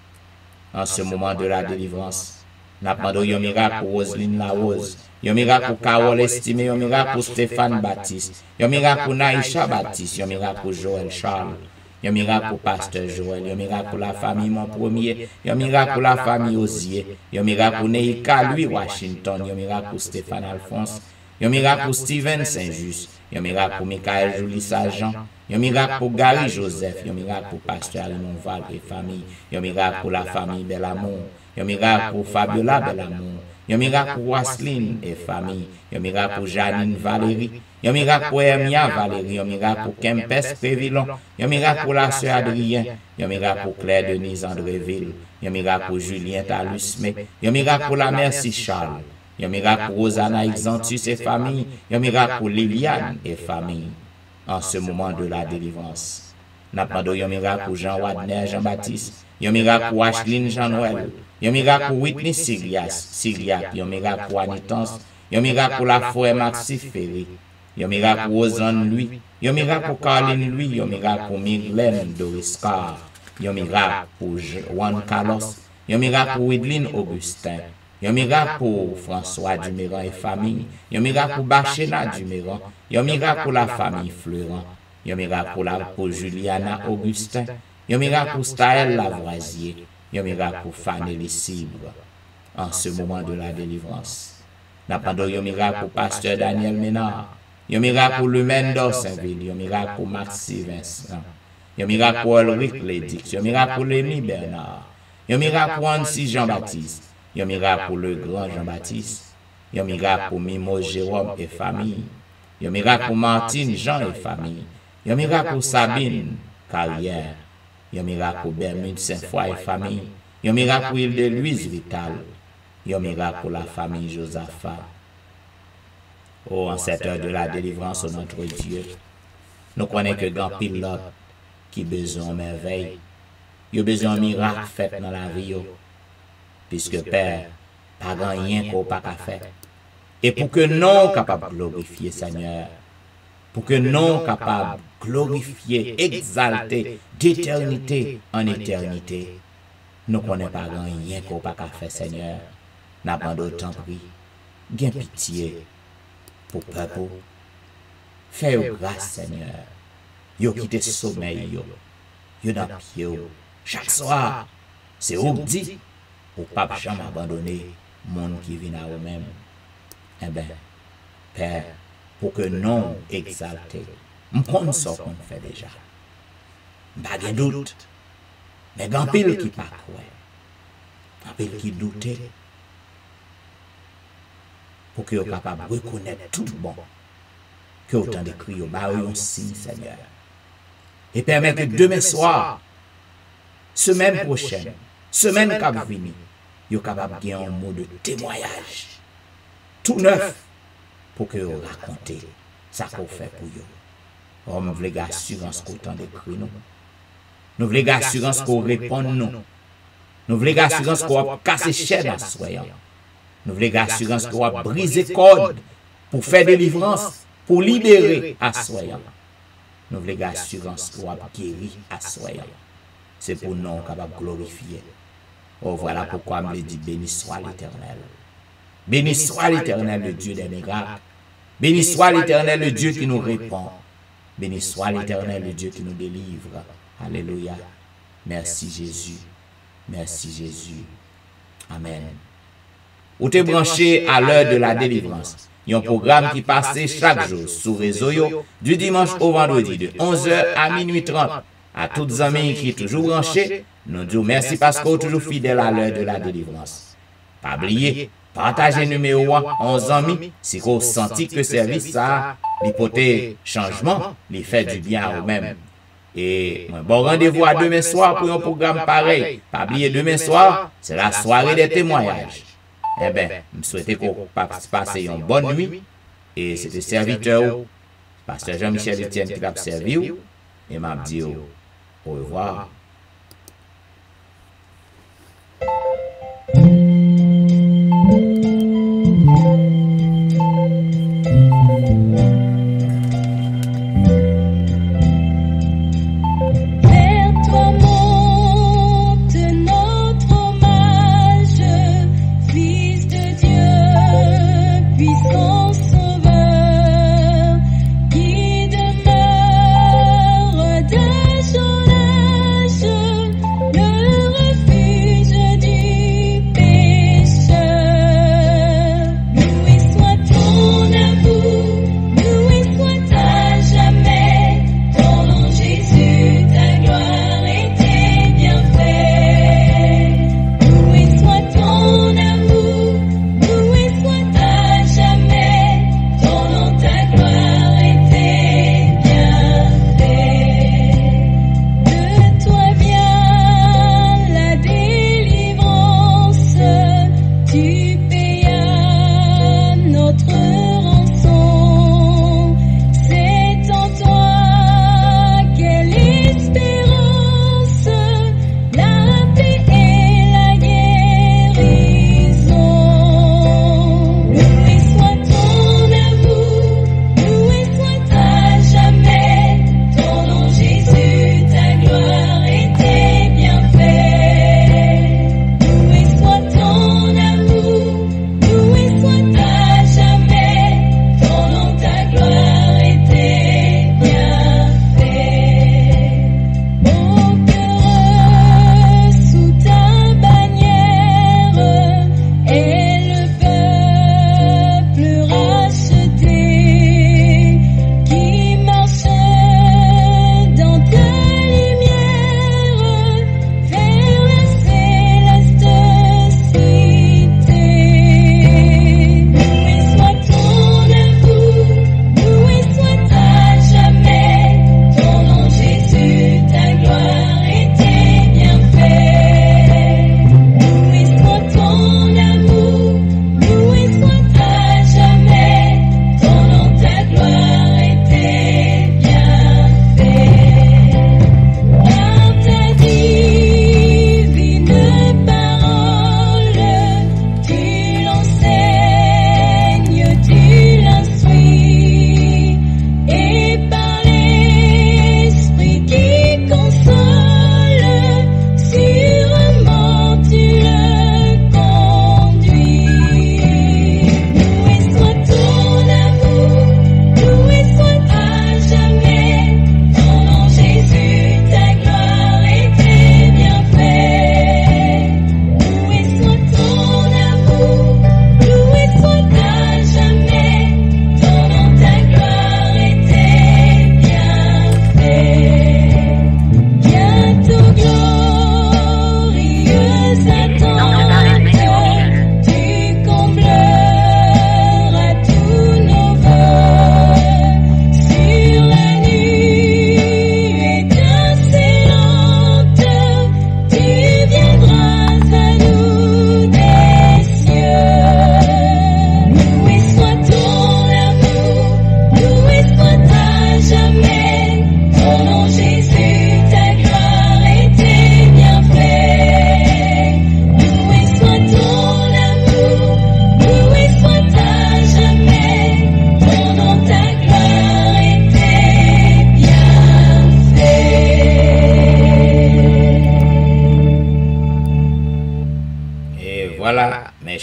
En ce moment de la délivrance, n'a pas de yon miracle pour Roseline Larose, yon miracle pour Carole Estimé, yon miracle pour Stéphane Baptiste, yon miracle pour Naïcha Baptiste, yon miracle pour Joël Charles, yon miracle pour Pasteur Joël, yon miracle pour la famille Mon Premier, yon miracle pour la famille Osier, yon miracle pour Neika Louis Washington, yon miracle pour Stéphane Alphonse, yon miracle pour Steven Saint-Just, yon miracle pour Michael Julie Sajan, yon miracle pour Gary Joseph, yon miracle pour Pasteur Alimon Val et famille, yon miracle pour la famille Belamour, yon miracle pour Fabiola Belamour, yon miracle pour Wasline et famille, yon miracle pour Janine Valérie, yon miracle pour Hermia Valérie, yon miracle pour Kempes Prévillon, yon miracle pour la sœur Adrien, yon miracle pour Claire Denise Andréville, yon miracle pour Julien Talusme, yon miracle pour la Merci Charles, yon miracle pour Rosanna Exantus et famille, yon miracle pour Liliane et famille. En ce moment de la délivrance, n'a pas de yon miracle pour Jean Wadner Jean-Baptiste, yon miracle pour Ashline Jean-Noël, yon miracle pour Whitney Siriac, yon miracle pour Anitance, yon miracle pour la Forêt Maxi Ferry, yon miracle pour Ozan Louis, yon miracle pour Caroline Louis, yon miracle pour Myrlène Doris Carr, yon miracle pour Juan Carlos, yon miracle pour Widline Augustin, yon miracle pour François Duméran et famille, yon miracle pour Bachena Duméran, yon miracle pour la famille Fleurant, yon miracle pour Juliana Augustin, yon miracle pour Staël Lavoisier, yon miracle pour Fanny Cibre. En ce moment de la délivrance, n'a pas de yon miracle pour Pasteur Daniel Ménard, yon miracle pour Lumen d'Orsainville, yon miracle pour Maxi Vincent, yon miracle pour Ulrich Lédix, yon miracle pour Lémi Bernard, yon miracle pour Annecy Jean-Baptiste, yon miracle pour le grand Jean-Baptiste, yon miracle pour Mimo Jérôme et famille, yon miracle pour Martine Jean et famille, yon miracle pour Sabine Carrière, yon miracle pour Bermude Saint-Foy et famille, yon miracle pour Île de Louise Vital, yon miracle pour la famille Josaphat. Oh, en cette heure de la délivrance, oh notre Dieu, nous connaissons que grand pilote qui besoin de merveille, il a besoin de miracle fait dans la vie, puisque Père, pas grand rien qu'on pas faire. Et pour que nous capables de glorifier Seigneur, pour que nous capables de glorifier, exalter d'éternité en éternité, nous ne connaissons pas grand rien qu'on pas faire Seigneur. N'a pas d'autant pris, gain pitié pour peuple. Fais grâce Seigneur. Yo quitté sommeil yo dans pied chaque soir. C'est où dit ou pas jamais abandonner monde qui vient à eux-mêmes. Eh bien, Père, pour que non exalté, m'prendre ça qu'on fait déjà. Pas de doute, mais grand pile qui pas quoi, grand pile qui doutait, pour que vous soyez capable de reconnaître tout bon, que autant de cris au bas un signe Seigneur. Et permettre que demain soir, semaine prochaine, semaine qui va venir, vous soyez capable de gagner un mot de témoignage, tout neuf, pour que vous racontez ça qu'on fait pour vous. Oh, nous voulons l'assurance qu'on autant de cris nous. Nous voulons l'assurance qu'on répond nous. Nous voulons l'assurance qu'on va casser chaîne à soyant. Nous voulons l'assurance qu'on va briser code pour faire délivrance, pour libérer à soyant. Nous voulons l'assurance qu'on va guérir à soyant. C'est pour nous qu'on va glorifier. Oh, voilà pourquoi je me dis béni soit l'Éternel. Béni soit l'Éternel, le Dieu des miracles. Béni soit l'Éternel, le Dieu qui nous répond. Béni soit l'Éternel, le Dieu qui nous délivre. Alléluia. Merci Jésus. Merci Jésus. Amen. Ou t'es branché à l'heure de la délivrance. Il y a un programme qui passe chaque jour sur réseau du dimanche au vendredi de 11h à minuit 30. À toutes les amis qui sont toujours branchés, nous disons merci parce que vous êtes toujours fidèles à l'heure de la délivrance. Pas oublier, partagez numéro 1 11 amis si vous sentez que le service ça, l'hypothèse changement, il fait du bien à vous-même. Et bon rendez-vous à demain soir pour un programme pareil. Pas oublier demain soir, c'est la soirée des témoignages. Eh bien, je souhaite que vous passiez une bonne nuit. Et c'est le serviteur, pasteur Jean-Michel Etienne qui l'a servi. Et m'a dit au revoir. Qui demeure de son âge.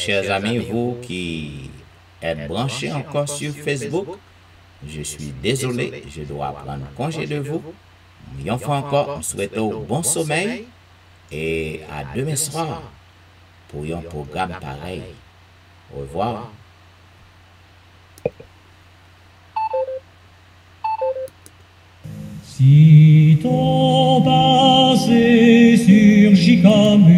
chers amis, vous qui êtes branchés encore sur Facebook, je suis désolé, je dois prendre congé de vous. Une fois encore, je souhaite bon sommeil et à demain soir pour un programme pareil. Au revoir. Si ton passé surgit comme